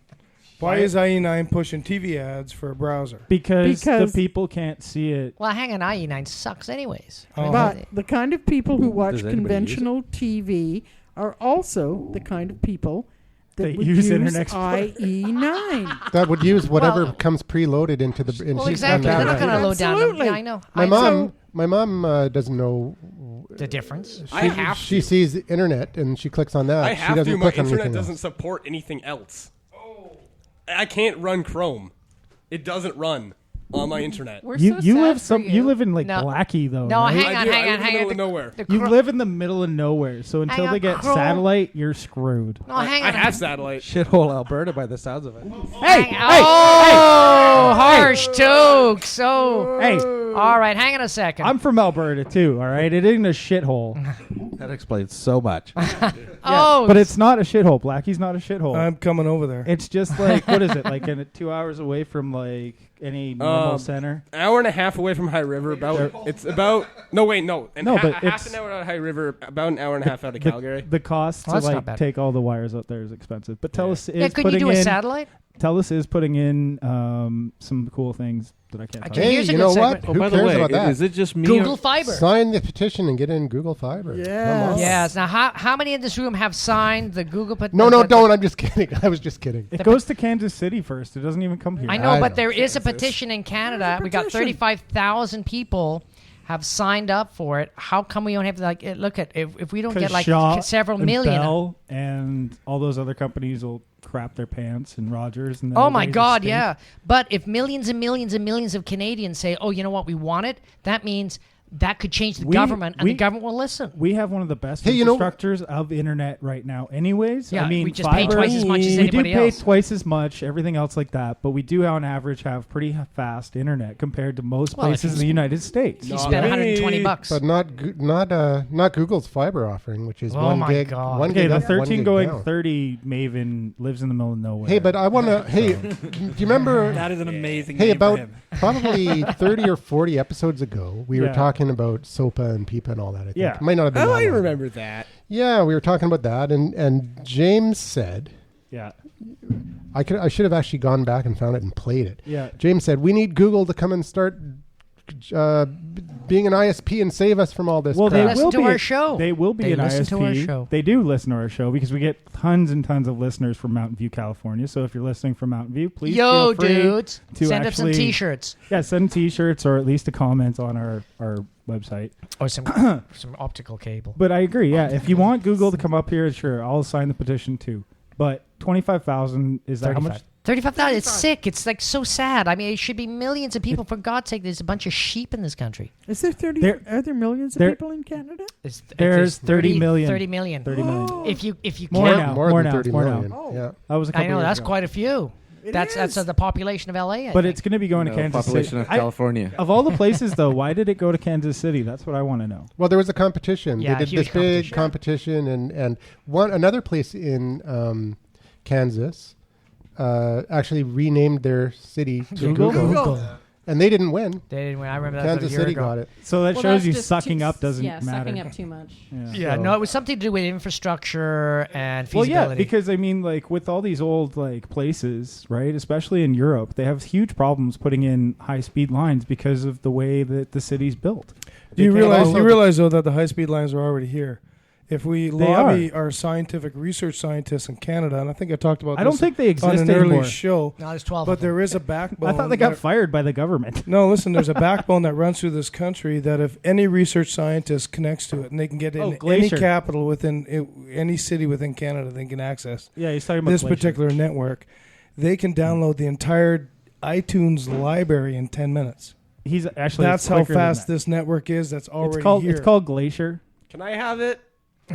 Why is IE9 pushing TV ads for a browser? Because the Because- people can't see it. Well, hang on, IE9 sucks anyways. Oh. But the kind of people who watch Does anybody conventional TV are also the kind of people that They would use use Internet Explorer. IE9. That would use whatever Well- comes preloaded into the. Into Well, exactly. on They're that not going to right. load down. Absolutely. Yeah, I know. My mom doesn't know. The difference. I have She to. sees the internet and she clicks on that. I she have doesn't to. My click on internet anything doesn't else. support anything else. I can't run Chrome. It doesn't run on my internet. We're You so you sad live for some. you. You live in like No. Blackie though. No, right? hang I on, do. hang I on, live in the hang middle on. of nowhere. You live in the middle of nowhere, so until on, they get Chrome. satellite, you're screwed. No, hang I on. have satellite. Shithole Alberta by the sounds of it. Hey, Oh, harsh jokes. Oh, hey! All right, hang on a second. I'm from Alberta too. All right, it isn't a shithole. That explains so much. Oh, But it's not a shithole. Blackie's not a shithole. I'm coming over there. It's just like what is it? Like 2 hours away from like any normal center. Hour and a half away from High River. It's about no wait no and No, but half it's- an hour out of High River. About an hour and a half out of Calgary. The cost Well, that's to not like bad. take all the wires up there is expensive. But TELUS yeah, is could you putting do a in satellite? TELUS is putting in some cool things that I can't talk Okay, about. Hey, here's a you good know segment. what? Oh, Who by the cares way, about that? is it just me? Google or, Fiber. Sign the petition and get in Google Fiber. Yes. Come on. Yes. Now, how many in this room have signed the Google petition? No, don't. I'm just kidding. I was just kidding. It goes to Kansas City first. It doesn't even come here. I know, I but know. there is a petition in Canada. We got petition. 35,000 people have signed up for it. How come we don't have like look at if we don't get 'Cause like Shaw several and million? Bell and all those other companies will crap their pants, and Rogers and Oh my everybody God, will yeah. But if millions and millions and millions of Canadians say, "Oh, you know what, we want it," that means that could change the government, and the government will listen. We have one of the best Hey, you know- infrastructures of internet right now. Anyways, Yeah, I mean, we just pay fiber, twice as much as we anybody do pay else. twice as much, everything else like that. But we do, on average, have pretty fast internet compared to most Well, if places you in the United States. You spend 120 bucks. But not Google's fiber offering, which is Oh 1 my gig. God. 1 Okay, gig the up, 1 13 gig going down. 30 Maven lives in the middle of nowhere. Hey, but I want to. Hey, do you remember? That is an amazing Hey, name for about him. probably 30 or 40 episodes ago, we were Yeah. talking about SOPA and PIPA and all that. I think. Yeah. It might not have been. Oh, that I long. remember that. Yeah, we were talking about that, and James said, yeah, I should have actually gone back and found it and played it. yeah. James said, we need Google to come and start being an ISP and save us from all this Well, crap. they Listen will to be our show. They will be They an listen ISP. to our show. They do listen to our show because we get tons and tons of listeners from Mountain View, California. So if you're listening from Mountain View, please Yo, feel free dudes, to send up some actually- T-shirts Yeah, send T-shirts or at least a comment on our website. or some optical cable. But I agree. Yeah, if you want Google to come up here, sure, I'll sign the petition too. But 25,000 is that how much? 35,000. It's sick. It's like so sad. I mean, it should be millions of people. For God's sake, there's a bunch of sheep in this country. Is there 30? There- Are there millions of there- people in Canada? There's 30 million. 30 million. 30 million. If you More count, now. more more than now, 30 more million. now. Yeah. That was a couple I know years that's ago. quite a few. That's the population of LA. I But think. it's going to be going to Kansas population City. of California. Of all the places, though, why did it go to Kansas City? That's what I want to know. Well, there was a competition. Yeah, they did huge this big competition, and another place in Kansas actually renamed their city to Google. And they didn't win. They didn't win. I remember that Kansas a year City ago. got it. So that Well, shows that's you just sucking too- up doesn't yeah, matter. sucking up too much. Yeah, So- no, it was something to do with infrastructure and Well, feasibility. yeah, because I mean, like with all these old like places, right? Especially in Europe, they have huge problems putting in high-speed lines because of the way that the city's built. Do you They can't realize? also- You realize though that the high-speed lines are already here. If we They lobby our scientific research scientists in Canada, and I think I talked about I don't this think they on exist an anymore. early show, no, there's 12. but of them. there is a backbone. I thought they got that- fired by the government. No, listen, there's a backbone that runs through this country that if any research scientist connects to it and they can get in any Glacier. capital within any city within Canada, they can access Yeah, he's talking about this Glacier. particular network. They can download the entire iTunes library in 10 minutes. He's actually That's how quicker than fast that. this network is. That's already It's called here. it's called Glacier. Can I have it?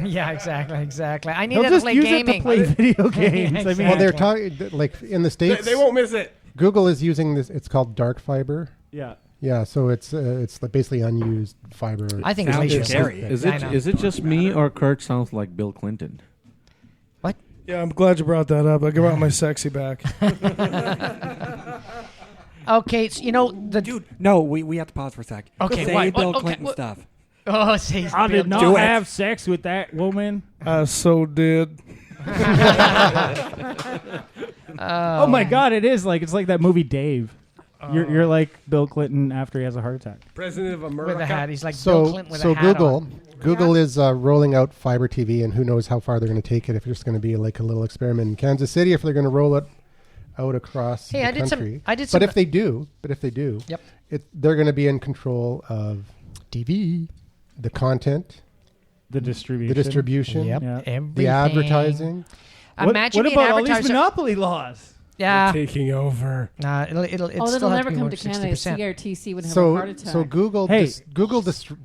yeah, exactly. I need He'll to just play use gaming. it to play video games. I mean, Well, they're talking like in the They, States. they won't miss it. Google is using this. It's called dark fiber. yeah. Yeah, so it's like basically unused fiber. I think Sounds Glacier. scary. Is I know. it just me or Kurt sounds like Bill Clinton? Yeah, I'm glad you brought that up. I brought my sexy back. Okay, so, you know the Dude, no, we have to pause for a sec. Okay, Say why? Bill Okay, Clinton what- stuff. Oh, see, I did not Do it. have sex with that woman. I so did. Oh my God, it is like it's like that movie Dave. You're like Bill Clinton after he has a heart attack. President of America. with a hat. He's like Bill So Clinton with so a hat Google on. Google is rolling out fiber TV, and who knows how far they're going to take it. If it's going to be like a little experiment in Kansas City, if they're going to roll it out across Hey, the I did some- country. I did some- But if they do, Yep. they're going to be in control of TV, the content, The distribution. the distribution, Yep, Yeah. everything. the advertising. Imagine what being about an all these advertiser. monopoly laws? Yeah, Taking over. nah, it'll Oh, still that'll have never be come more to than Canada. 60%. CRTC would have a heart attack. So Google Hey.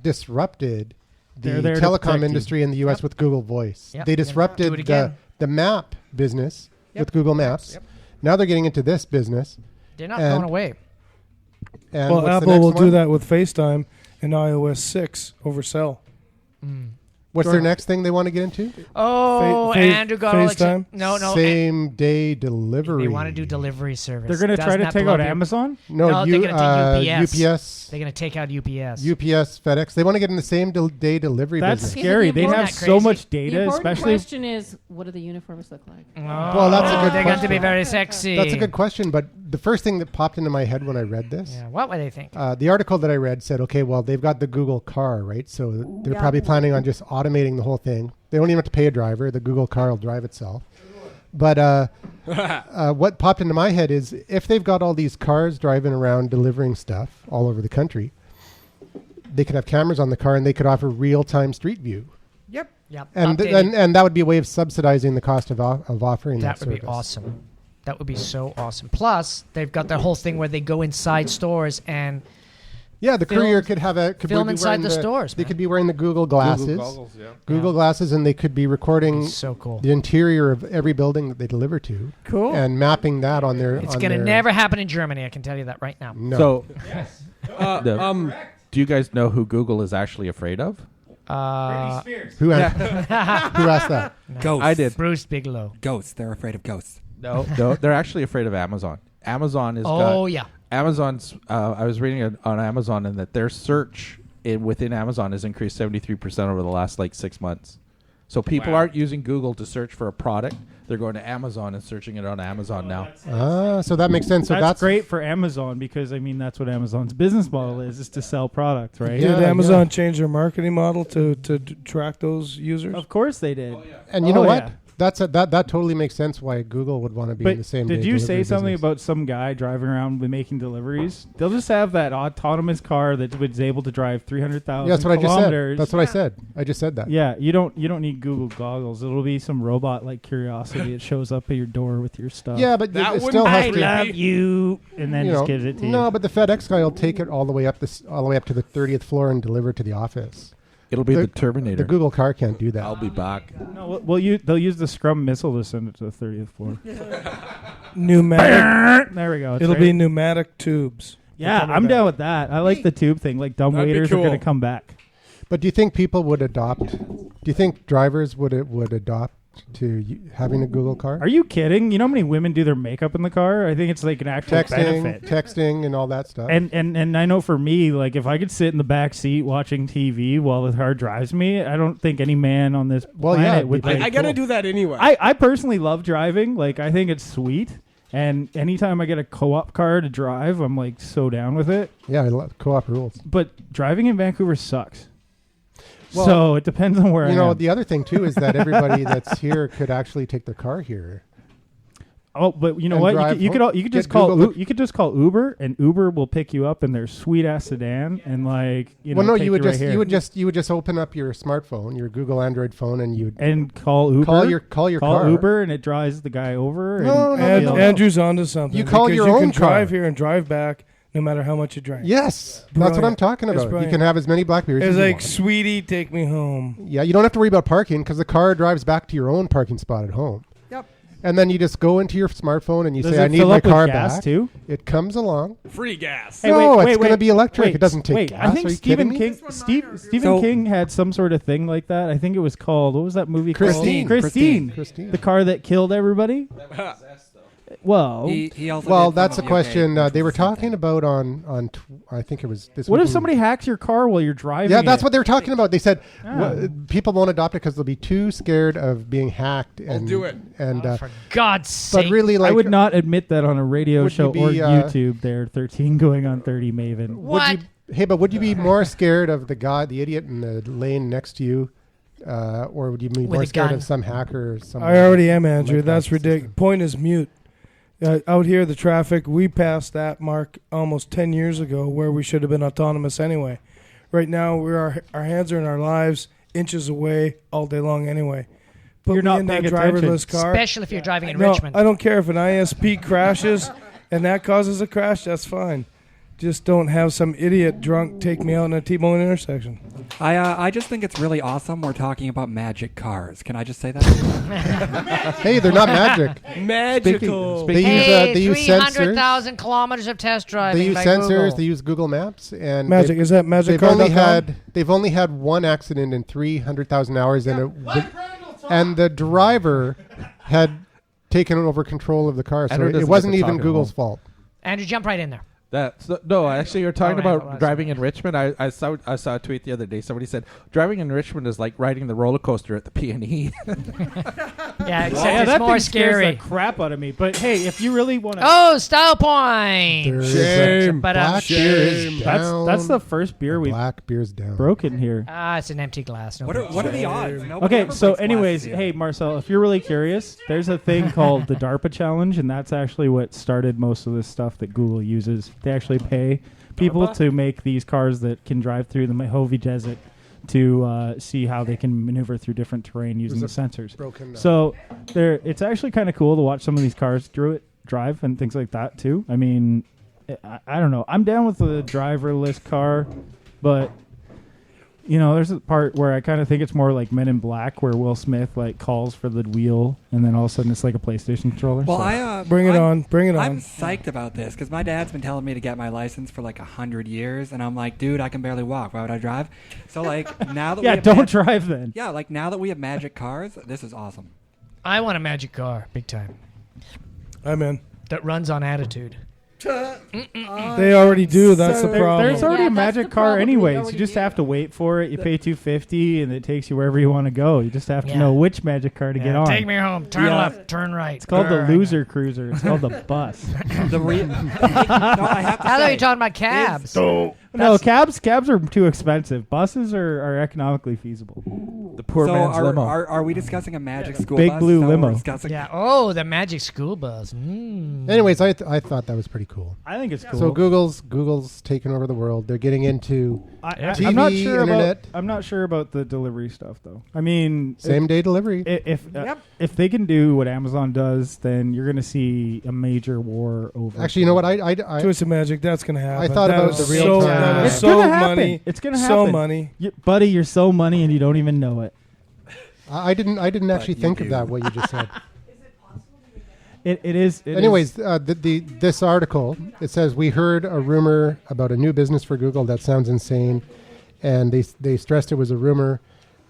disrupted the They're there to protect telecom you. industry in the U.S. with Google Voice. Yep. They disrupted Do it again. the map business Yep. with Google Maps. Yep. Now they're getting into this business. They're not And- going away. And Well, what's the Apple next will do one? that with FaceTime and iOS 6 over cell. What's their next thing they want to get into? Oh, Andrew got all FaceTime? excited. No. Same day delivery. They want to do delivery service. They're going to try Doesn't to that take blow out your- Amazon? No, they're going to take UPS. UPS. They're going to take out UPS. UPS, FedEx. They want to get in the same day delivery That's business. scary. They Isn't have that so crazy? much The data, important especially. question is, what do the uniforms look like? Well, that's a good They're going to question. be very sexy. That's a good question, but the first thing that popped into my head when I read this, Yeah, what would they think? the article that I read said, okay, well, they've got the Google car, right? So they're probably planning on just automating the whole thing. They don't even have to pay a driver. The Google car will drive itself. But what popped into my head is if they've got all these cars driving around delivering stuff all over the country, they could have cameras on the car and they could offer real-time street view. Yep. And and that would be a way of subsidizing the cost of offering that That would service. be awesome. That would be so awesome. Plus, they've got that whole thing where they go inside stores and Yeah, the Film- courier could have could film be inside wearing the stores, They man. could be wearing the Google glasses. Google glasses, and they could be recording so cool. the interior of every building that they deliver to. Cool. And mapping that on their. It's on going to their- never happen in Germany. I can tell you that right now. No. So, Um, do you guys know who Google is actually afraid of? who asked, who asked that? Ghosts. I did. Bruce Bigelow. Ghosts. They're afraid of ghosts. No, they're actually afraid of Amazon. Amazon is. Oh, yeah. Amazon's. I was reading it on Amazon, and that their search within Amazon has increased 73% over the last 6 months. So people aren't using Google to search for a product; they're going to Amazon and searching it on Amazon now. So that makes sense. So That's great for Amazon because that's what Amazon's business model is to sell product, right? Did Amazon change their marketing model to track those users? Of course they did. And you know what? Yeah. That totally makes sense why Google would want to be in the But same. did day you say delivery something business. about some guy driving around with making deliveries? They'll just have that autonomous car that was able to drive 300,000 Yeah, that's what I just said. kilometers. That's what I said. I just said that. Yeah, you don't need Google goggles. It'll be some robot like Curiosity. It shows up at your door with your stuff. Yeah, but That it wouldn't still be has I to. love you, and then you just know, gives it to you. No, but the FedEx guy will take it all the way up to the 30th floor and deliver it to the office. It'll be the Terminator. The Google car can't do that. I'll be back. No, they'll use the Scrum missile to send it to the 30th floor. Pneumatic. There we go. It's It'll right. be pneumatic tubes. Yeah, They're coming I'm back. down with that. I like the tube thing. Like dumb That'd be waiters are going cool. to come back. But do you think people would adopt? Do you think drivers would adopt to having a Google car? Are you kidding? You know how many women do their makeup in the car? I think it's like an actual benefit. texting, and all that stuff. And I know for me, like if I could sit in the back seat watching TV while the car drives me, I don't think any man on this planet would. it'd be I gotta do that anyway. I personally love driving. Like I think it's sweet. And anytime I get a co-op car to drive, I'm like so down with it. Yeah, I love co-op rules. But driving in Vancouver sucks. Well, so it depends on where I am. The other thing too is that everybody that's here could actually take their car here. Oh, but you know and what? drive You could home. you could Get just call Google you could just call Uber, and Uber will pick you up in their sweet ass sedan, and take you right would just here. you would just open up your smartphone, your Google Android phone, and you'd and call Uber. call your car. Uber, and it drives the guy over. No, and no, no. Andrew's onto something. You call because your you own can drive car. here and drive back no matter how much you drink. Yes, that's what I'm Brilliant. talking It's about. You brilliant. can have as many Blackberries It's as you like, want. sweetie, take me home. Yeah, you don't have to worry about parking because the car drives back to your own parking spot at home. Yep. And then you just go into your smartphone and you Does say, it "I need fill my up with car gas back." too? It comes along. Free gas. Hey, No, wait, it's going to be electric. wait, It doesn't take wait, gas. I think Are you Stephen kidding King, me? Stephen So- King had some sort of thing like that. I think it was called. What was that movie Christine. called? Christine. Christine. The car that killed everybody. Well, He also Well, did that's some a of the UK, question which they was were the same talking thing. about on I think it was this what week if in- somebody hacks your car while you're driving? Yeah, that's it? what they were talking about. They said Ah. people won't adopt it because they'll be too scared of being hacked. And do it. And For God's sake. but really, like I would not admit that on a radio would show you or be, YouTube. There, 13 going on 30, Maven. What? Hey, but would you be more scared of the idiot in the lane next to you, or would you be With more a scared gun. of some hacker? Or some I already am, Andrew. like That's that ridiculous. system? Point is mute. Out here, the traffic, we passed that mark almost 10 years ago where we should have been autonomous anyway. Right now, our hands are in our lives inches away all day long anyway. Put You're me not in that paying attention. driverless car. Especially if you're driving in No, Richmond. I don't care if an ISP crashes and that causes a crash. That's fine. Just don't have some idiot drunk take me out in a T-bone intersection. I just think it's really awesome. We're talking about magic cars. Can I just say that? Hey, they're not magic. Magical. They Hey, use sensors. 300,000 kilometers of test driving. They use by sensors. Google. They use Google Maps and Magic. Is that They've only magiccar.com? had one accident in 300,000 hours, and the driver had taken over control of the car, so Andrew it doesn't wasn't get to even talk at Google's all. fault. Andrew, jump right in there. No, actually, you're talking Oh, yeah, about driving in Richmond. I saw a tweet the other day. Somebody said driving in Richmond is like riding the roller coaster at the PNE. Yeah, except Yeah, it's that more thing scares scary. the crap out of me. But hey, if you really want to, Oh, style point. Shame. But, Black beer is down. that's the first beer we've Black beer's down. broken here. it's an empty glass. No What are the odds? Nobody Okay, ever so breaks anyways, glasses hey here. Marcel, if you're really curious, there's a thing called the DARPA Challenge, and that's actually what started most of this stuff that Google uses. They actually pay people to make these cars that can drive through the Mojave Desert to see how they can maneuver through different terrain using the sensors. broken, So it's actually kind of cool to watch some of these cars drive and things like that too. I mean, I don't know. I'm down with the driverless car, but you know, there's a part where I kind of think it's more like Men in Black, where Will Smith like calls for the wheel, and then all of a sudden it's like a PlayStation controller. Well, So- Bring it on. Bring it on. I'm psyched about this because my dad's been telling me to get my license for like 100 years, and I'm like, dude, I can barely walk. Why would I drive? So like now that yeah, we have don't drive then. Yeah, like now that we have magic cars, this is awesome. I want a magic car, big time, I'm in. that runs on attitude. They already do. That's the problem. There's already Yeah, a that's magic the car problem. We anyways. You already just do. have to wait for it. You pay $250, and it takes you wherever you want to go. You just have to Yeah. know which magic car to get on. Take me home. Turn Yeah. left. Turn right. It's called the Loser Cruiser. It's called the bus. No, I have to I thought say, you were talking about cabs. No, cabs are too expensive. Buses are economically feasible. The poor so man's limo. are we discussing a magic school Big bus? blue Is that what limo. we're discussing? Yeah. Oh, the magic school bus. Anyways, I thought that was pretty cool. I think it's cool. So Google's taking over the world. They're getting into TV, I'm not sure internet. I'm not sure about the delivery stuff though. I mean, Same day delivery. if they can do what Amazon does, then you're going to see a major war over. Actually, you know what? I Twisted Magic. That's gonna happen. I thought That about is the real so, time. that is It's so gonna happen. money. It's gonna So happen. money. Buddy, you're so money and you don't even know it. I didn't actually you think of do. that. What you just said. It is. Anyways, this article, it says, we heard a rumor about a new business for Google that sounds insane, and they stressed it was a rumor,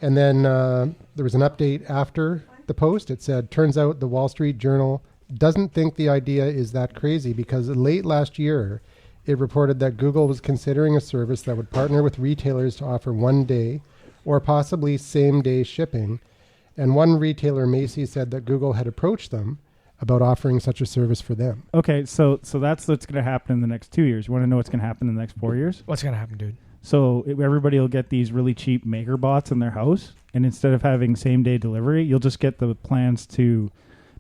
and then there was an update after the post. It said, turns out the Wall Street Journal doesn't think the idea is that crazy because late last year it reported that Google was considering a service that would partner with retailers to offer one-day or possibly same-day shipping, and one retailer, Macy's, said that Google had approached them about offering such a service for them. Okay, so that's what's going to happen in the next 2 years. You want to know what's going to happen in the next 4 years? What's gonna happen, dude? So everybody will get these really cheap maker bots in their house, and instead of having same day delivery, you'll just get the plans to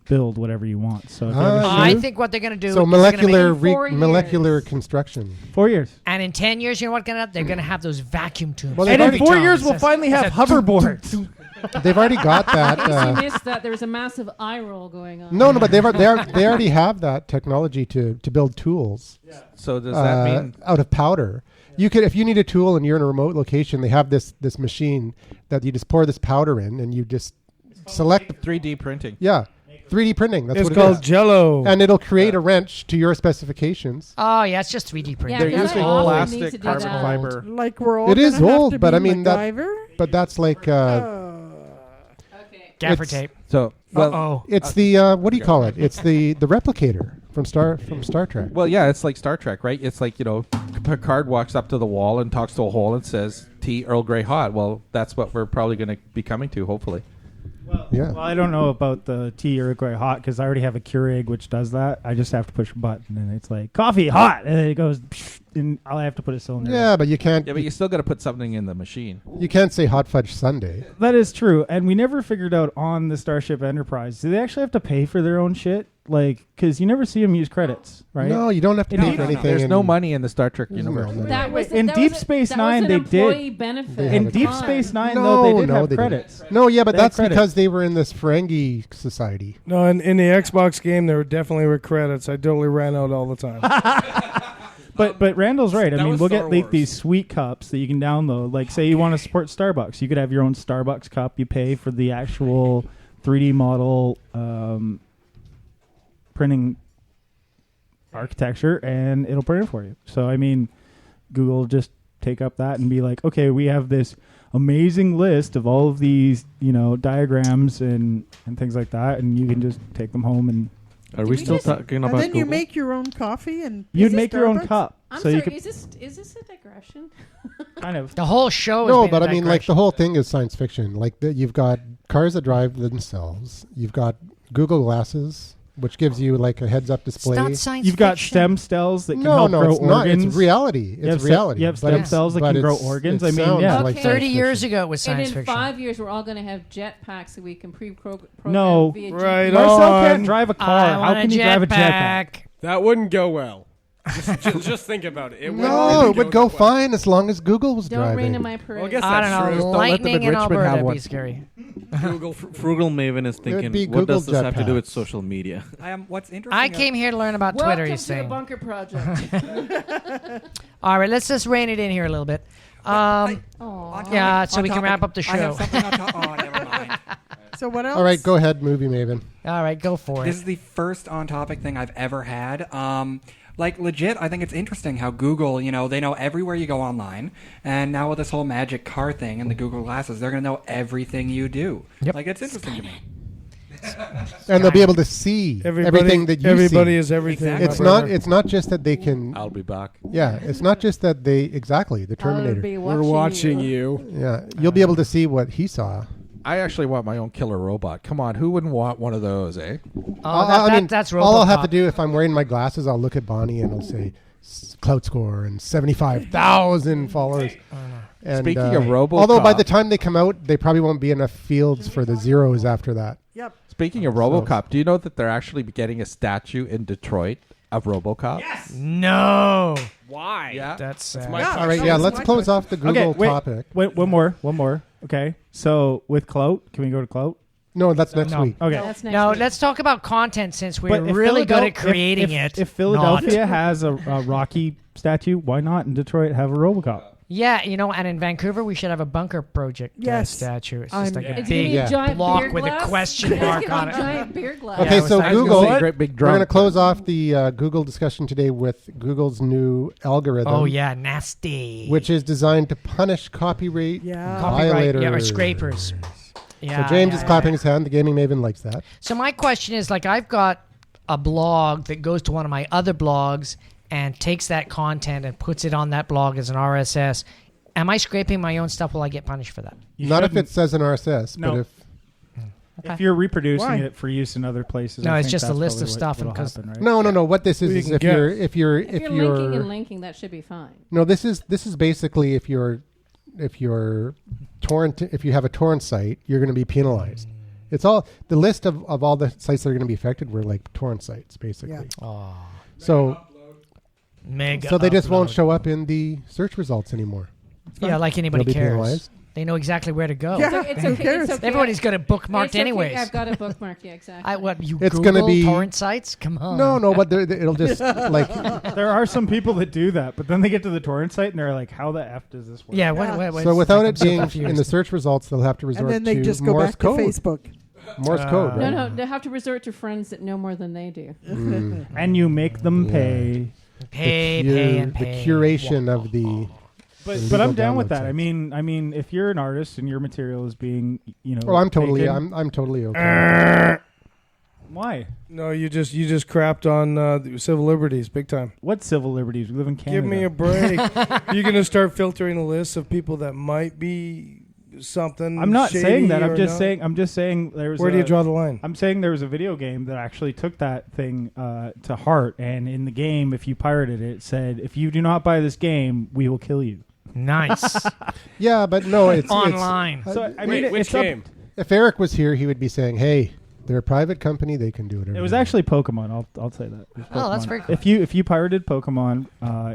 build whatever you want. So if you have a I shoe- think what they're gonna do. So is they're gonna molecular make- 4 years. molecular construction. 4 years. And in 10 years, you know what they're gonna have those vacuum tubes. Well, And they've in already 4 years, we'll finally have hoverboards. They've already got that. In case you missed that, there was a massive eye roll going on. No, but they already have that technology to build tools. So does that mean out of powder? You could, if you need a tool and you're in a remote location, they have this machine that you just pour this powder in and you just select. 3D printing? Yeah, 3D printing. That's It's what it called is. Jell-O. And it'll create a wrench to your specifications. Oh yeah, it's just 3D printing. They're Yeah, using I often need plastic, to do carbon that. fiber. Like we're all It is gonna have old, to but be I mean that. MacGyver? But that's like Gaffer it's- tape. So well, Oh, it's the what do you call it? It's the replicator from Star Trek. well, yeah, it's like Star Trek, right? It's like, you know, Picard walks up to the wall and talks to a hole and says, "Tea Earl Grey hot." Well, that's what we're probably going to be coming to, hopefully. Yeah. Well, I don't know about the tea Earl Grey hot because I already have a Keurig which does that. I just have to push a button and it's like coffee hot, and then it goes, and I'll have to put a cylinder. Yeah, but you can't. Yeah, but you still got to put something in the machine. You can't say hot fudge sundae. That is true, and we never figured out on the Starship Enterprise. Do they actually have to pay for their own shit? Like, because you never see them use credits, right? No, you don't have to In pay Deep- for anything. There's in- no money in the Star Trek There's universe. no money. That was In that Deep was Space that Nine, was they an did. employee benefit. They at In the Deep time. Space Nine, No, though, they did no, have they didn't. credits. No, yeah, but They had that's credits. because they were in this Ferengi society. No, in the Xbox game, there definitely were credits. I totally ran out all the time. But Randall's right. I That mean, was we'll Star get like Wars. these sweet cups that you can download. Like, say you want to support Starbucks, you could have your own Starbucks cup. You pay for the actual 3D model printing architecture, and it'll print it for you. So, I mean, Google just take up that and be like, okay, we have this amazing list of all of these, diagrams and things like that, and you can just take them home and. Are we still talking about And then you Google? make your own coffee and You'd make your own Starbucks? cup. I'm so sorry. you could Is this a digression? kind of. The whole show is No, being but a I mean, like the digression. whole thing is science fiction. Like you've got cars that drive themselves. You've got Google Glasses, which gives you like a heads-up It's display. not science You've got fiction. stem cells that can No, help no, grow it's not. organs. It's reality. You have It's se- reality. you have but stem it's- cells that but can grow it's- organs. it I mean, sounds yeah. like Okay. 30 science years fiction. ago it was science And in fiction. 5 years, we're all going to have jetpacks that we can pre-program No. via Right GPS. Marcel on. can't drive a car. I How want can a you drive a jetpack? jetpack. That wouldn't go well. Just think about it. No, it would go fine as long as Google was Don't rain driving. in my parade. Well, I guess I that's don't know. true. Just don't let them Lightning in in Richmond have Alberta would one. be scary. Google. Frugal Maven is thinking, be what does Google this have to do with jetpacks. social media? What's interesting? I came here to learn about Welcome Twitter, to he's the saying. Bunker Project. All right, let's just rein it in here a little bit. Aw. Yeah, so we can wrap up the I have show. something on top. Oh, never mind. So what else? All right, go ahead, movie Maven. All right, go for This it. is the first on-topic thing I've ever had. Like, legit, I think it's interesting how Google, they know everywhere you go online. And now with this whole magic car thing and the Google Glasses, they're going to know everything you do. Yep. Like, it's interesting to me. And they'll be able to see everything that you everybody see. is everything. Exactly. It's not. It's not just that they can. I'll be back. Yeah, it's not just that they exactly the Terminator. We're watching you. Yeah, you'll be able to see what he saw. I actually want my own killer robot. Come on, who wouldn't want one of those, eh? Oh, that's all I'll have RoboCop. to do if I'm wearing my glasses, I'll look at Bonnie and I'll say clout score and 75,000 followers. And, Speaking of RoboCop, although by the time they come out, they probably won't be enough fields for the zeros after that. Yep. speaking of RoboCop, do you know that they're actually getting a statue in Detroit of RoboCop? Yes. No. Why? Yeah. That's sad. my All right, yeah, let's close off the Google Okay, wait. topic. Wait, one more. Okay, so with Clout, can we go to Clout? No, that's next No. week. Okay. That's next No, week. let's talk about content since we're But if really good at Philadelphia- creating if, it. If Philadelphia not. has a Rocky statue, why not in Detroit have a RoboCop? Yeah, and in Vancouver we should have a bunker project Yes. statue. It's I'm- just like a It's gonna big be a giant block beer with a glass. question It's mark gonna on be it. a giant beer glass. Okay, so I was gonna Google, say great big we're drum. going to close off the Google discussion today with Google's new algorithm. Oh yeah, nasty. Which is designed to punish copyright Yeah. copyright, violators. or scrapers. Yeah. So James yeah, is yeah. clapping his hand. The gaming maven likes that. So my question is, like, I've got a blog that goes to one of my other blogs and takes that content and puts it on that blog as an RSS. Am I scraping my own stuff? Will I get punished for that? You Not if shouldn't. it says an RSS, No. but if If you're reproducing Why? it for use in other places. No, I it's think just a that's list of probably stuff, what'll and 'cause- happen, right? no. What this is You is can if guess. you're if you're If you're linking and linking, that should be fine. no, this is basically if you're torrent if you have a torrent site, you're going to be penalized. It's all the list of all the sites that are going to be affected were like torrent sites, basically. Oh, So mega. so they just won't upload. show up in the search results anymore. Yeah, like anybody They'll be cares. penalized. They know exactly where to go. Yeah. It's Who okay. cares? It's okay. Everybody's got it bookmarked It's okay. anyways. I've got a bookmark. Yeah, exactly. What you It's Google gonna be- torrent sites? Come on. No, but it'll just like There are some people that do that, but then they get to the torrent site and they're like, "How the f does this work?" Yeah. Yeah. What, so without I'm it so being confused. in the search results, they'll have to resort And then they to just go Morse back code. to Facebook. Morse code, right? No, they have to resort to friends that know more than they do. And you make them Yeah. pay. pay, the, pay, and the pay. curation of the. But legal I'm down with download that. sites. I mean, if you're an artist and your material is being, Well, I'm totally taken- I'm totally okay. Why? No, you just crapped on the civil liberties big time. What civil liberties? We live in Canada. Give me a break. You're going to start filtering a list of people that might be something. I'm not saying that. shady I'm or just not. saying. I'm just saying. There's. Where do you draw the line? I'm saying there was a video game that actually took that thing to heart, and in the game, if you pirated it, it said, "If you do not buy this game, we will kill you." Nice. Yeah, but no, it's Online. So I Wait, mean, which it's up- game? if Eric was here, he would be saying, "Hey, they're a private company; they can do whatever." It was they actually Pokemon. I'll say that. It was Oh, that's Pokemon. very cool. If you pirated Pokemon,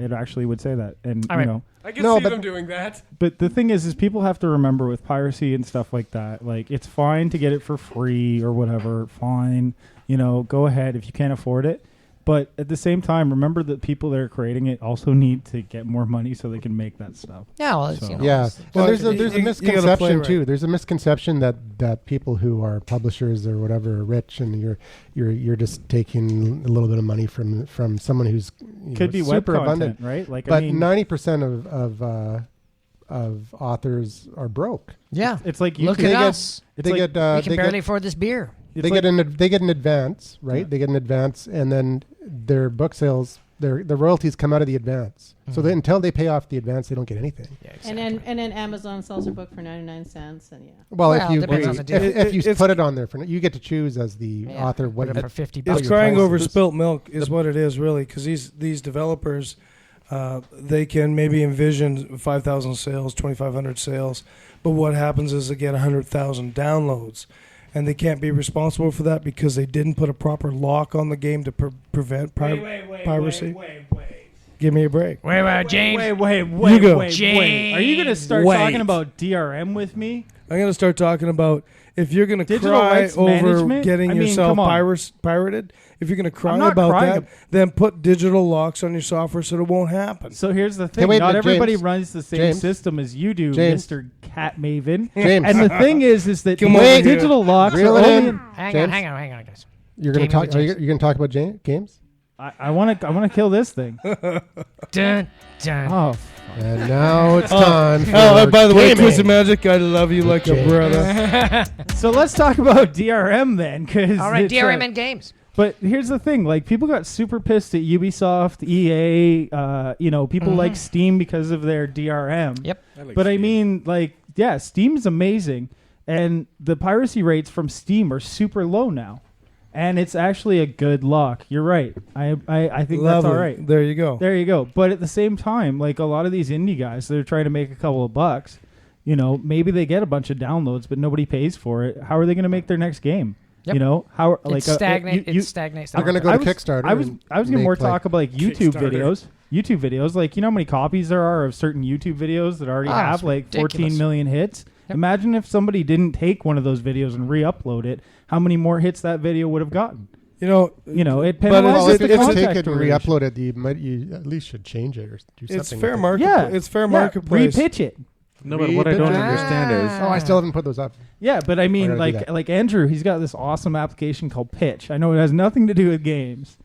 it actually would say that, and All right. I can No, see but- them doing that. But the thing is people have to remember with piracy and stuff like that, like it's fine to get it for free or whatever. Fine, go ahead if you can't afford it. But at the same time, remember that people that are creating it also need to get more money so they can make that stuff. Yeah, well, it's, So- you know, Yeah, it's- well, Well, there's a you gotta misconception play right. too. There's a misconception that people who are publishers or whatever are rich, and you're just taking a little bit of money from someone who's Could be web super content, abundant. right? Like, But I mean, 90% of authors are broke. yeah. it's like Look YouTube. at They get- us. It's they like, get We can they barely get, afford this beer. it's they like- get an advance, right? Yeah. They get an advance, and then their book sales, the royalties come out of the advance. So Mm-hmm. until they pay off the advance, they don't get anything. Yeah, And then Amazon sells your book for 99 cents, and yeah. Well, Well, if you depends on the deal. if you It's- put it on there for you get to choose as the Yeah, author what put you it for $50. It's your crying price over is. spilt milk is what it is, really, because these developers, they can maybe envision 5,000 sales, 2,500 sales, but what happens is they get 100,000 downloads, and they can't be responsible for that because they didn't put a proper lock on the game to prevent piracy. Give me a break. Wait, James. Wait. You go. Are you going to start Wait. talking about DRM with me? I'm going to start talking about if you're going to Digital cry rights over management? getting I mean, yourself come on. pirated, if you're going to cry not about crying that, then put digital locks on your software so it won't happen. So here's the thing: wait, not but everybody James- runs the same James- system as you do, James- Mr. Cat Maven. James. And the thing is that Come these on, digital locks Reel are it only. in. Hang James? on, guys. You're going to Gaming talk. with You're James. going to talk about games. I want to kill this thing. Dun, dun. Oh, And now it's time. For Oh, by the way, gaming. Twisted Magic, I love you like a James. brother. so let's talk about DRM then, because All right, DRM and games. But here's the thing: like, people got super pissed at Ubisoft, EA. People like Steam because of their DRM. Yep. But I mean, like, yeah, Steam's amazing, and the piracy rates from Steam are super low now, and it's actually a good lock. You're right. I think that's all Lovely. right. There you go. There you go. But at the same time, like, a lot of these indie guys, they're trying to make a couple of bucks. You know, maybe they get a bunch of downloads, but nobody pays for it. How are they going to make their next game? Yep. You know, how like It stagnates. you- It stagnates. They're going to go I to was- Kickstarter. I was and going to make, more like, talk about like YouTube Kickstarter. videos. Like, you know how many copies there are of certain YouTube videos that already Ah, have it's like ridiculous. 14 million hits. Yep. Imagine if somebody didn't take one of those videos and re-upload it. How many more hits that video would have gotten? You know, It But penalizes Well, it's- the if you contact take it and creation. re-upload it, you at least should change it or do something. it's with fair it. market. Yeah, It's fair yeah, marketplace. Repitch it. No, but what I don't Ah. understand is Oh, I still haven't put those up. Yeah, but I mean, gotta do that. like Andrew, he's got this awesome application called Pitch. I know it has nothing to do with games,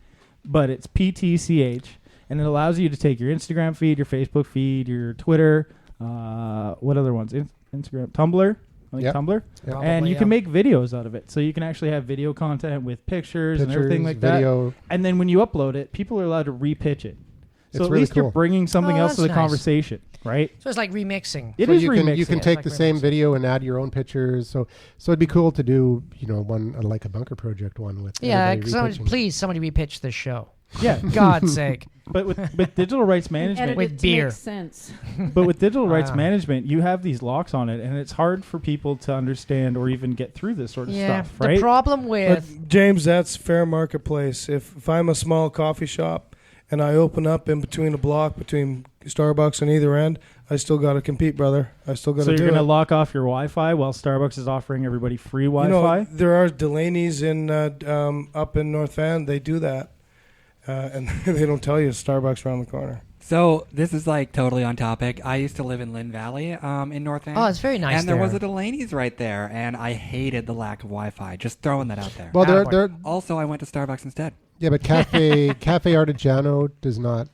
but it's PTCH, and it allows you to take your Instagram feed, your Facebook feed, your Twitter, what other ones? Instagram, Tumblr, like Yep. Tumblr, Yep. and you can make videos out of it. So you can actually have video content with pictures and everything like that. video. And then when you upload it, people are allowed to repitch it. So It's at really least you're cool. bringing something Oh, else to the that's nice. conversation, right? So it's like remixing. It So is you remixing. can It's take like the same remixing. video and add your own pictures. So it'd be cool to do one like a Bunker Project one with Yeah, everybody somebody, repitching. please, somebody repitch this show. Yeah. God's sake. But with digital rights management, Edit With it to beer. make sense. but with digital rights Ah. management, you have these locks on it, and it's hard for people to understand or even get through this sort of Yeah. stuff, The right? problem But with James, that's fair marketplace. If I'm a small coffee shop and I open up in between a block between Starbucks on either end, I still got to compete, brother. I still got So to do you're going to it. lock off your Wi-Fi while Starbucks is offering everybody free You Wi-Fi? know, there are Delaney's in up in North Van. They do that, and they don't tell you Starbucks around the corner. So this is like totally on topic. I used to live in Lynn Valley in North Van. Oh, it's very nice And there was there. a Delaney's right there, and I hated the lack of Wi-Fi. Just throwing that out there. Well, Attaboy. they're Also, I went to Starbucks instead. yeah, but Cafe Artigiano does not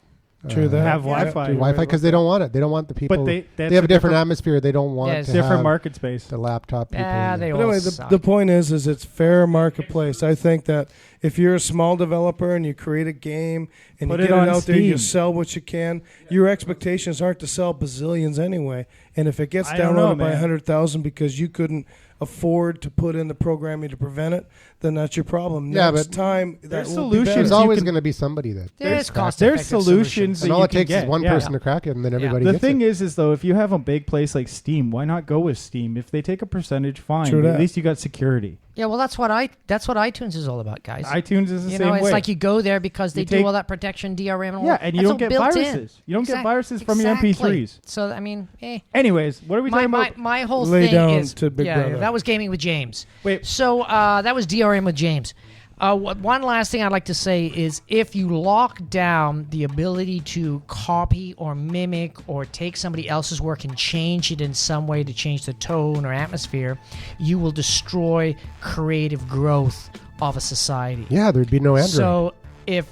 True that. Have Yeah. Wi-Fi. do Wi-Fi because they don't want it. They don't want the people. But They that's have a different atmosphere. They don't want Yeah, to it's different have market space. the laptop people. Ah, in they there. But anyway, all suck. the point is it's fair marketplace. I think that if you're a small developer and you create a game and Put you it get it on out there, you Steam. sell what you can. Your expectations aren't to sell bazillions anyway. And if it gets I don't know, downloaded by man. 100,000 because you couldn't afford to put in the programming to prevent it, then that's your problem. Yeah, Next but time, that there's will be solutions. better. There's you always can- going to be somebody that. There's cost There's effective solutions And that all you it can takes is get. one Yeah. person to crack it, and then everybody The gets thing it. is though, if you have a big place like Steam, why not go with Steam? If they take a percentage, fine. True But at that. least you got security. Yeah, well, that's what iTunes is all about, guys. iTunes is the you same know, it's way. like you go there because they You do take- all that protection, DRM, and all yeah, that. and you That's don't all get built in. viruses. You don't get Exact- viruses from your exactly. MP3s. So I mean, Anyways, what are we talking about? my whole Lay thing down is to Big yeah, Brother. that was gaming with James. Wait. So that was DRM with James. One last thing I'd like to say is if you lock down the ability to copy or mimic or take somebody else's work and change it in some way to change the tone or atmosphere, you will destroy creative growth of a society. Yeah, there'd be no Android. So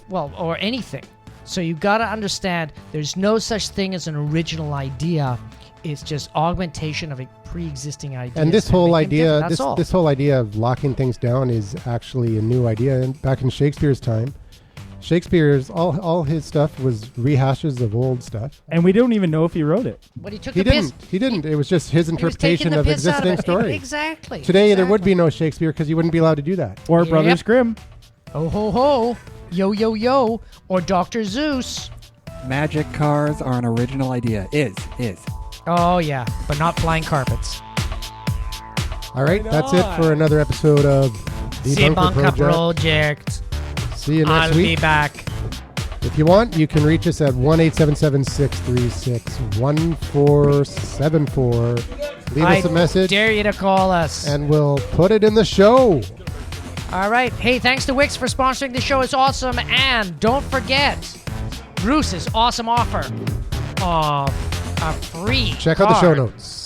or anything. So you got to understand there's no such thing as an original idea. It's just augmentation of a pre-existing idea. And this whole idea, That's all. this whole idea of locking things down is actually a new idea. And back in Shakespeare's time, Shakespeare's all his stuff was rehashes of old stuff. And we don't even know if he wrote it. But he took He the piss. didn't. He didn't. It was just his He was taking interpretation the of piss out existing it. stories. Exactly. Today there would exactly. be no Shakespeare because you wouldn't be allowed to do that. Or Yep. Brothers Grimm. Oh ho ho, yo yo yo, or Dr. Zeus. Magic cars are an original idea. Is. Oh yeah, but not flying carpets. All right, that's it for another episode of The Bunker Project. See you next I'll week. be back. If you want, you can reach us at 1-877-636-1474. Leave us a message. Dare you to call us. And we'll put it in the show. All right. Hey, thanks to Wix for sponsoring the show. It's awesome. And don't forget Bruce's awesome offer of a free Check out the show card. notes.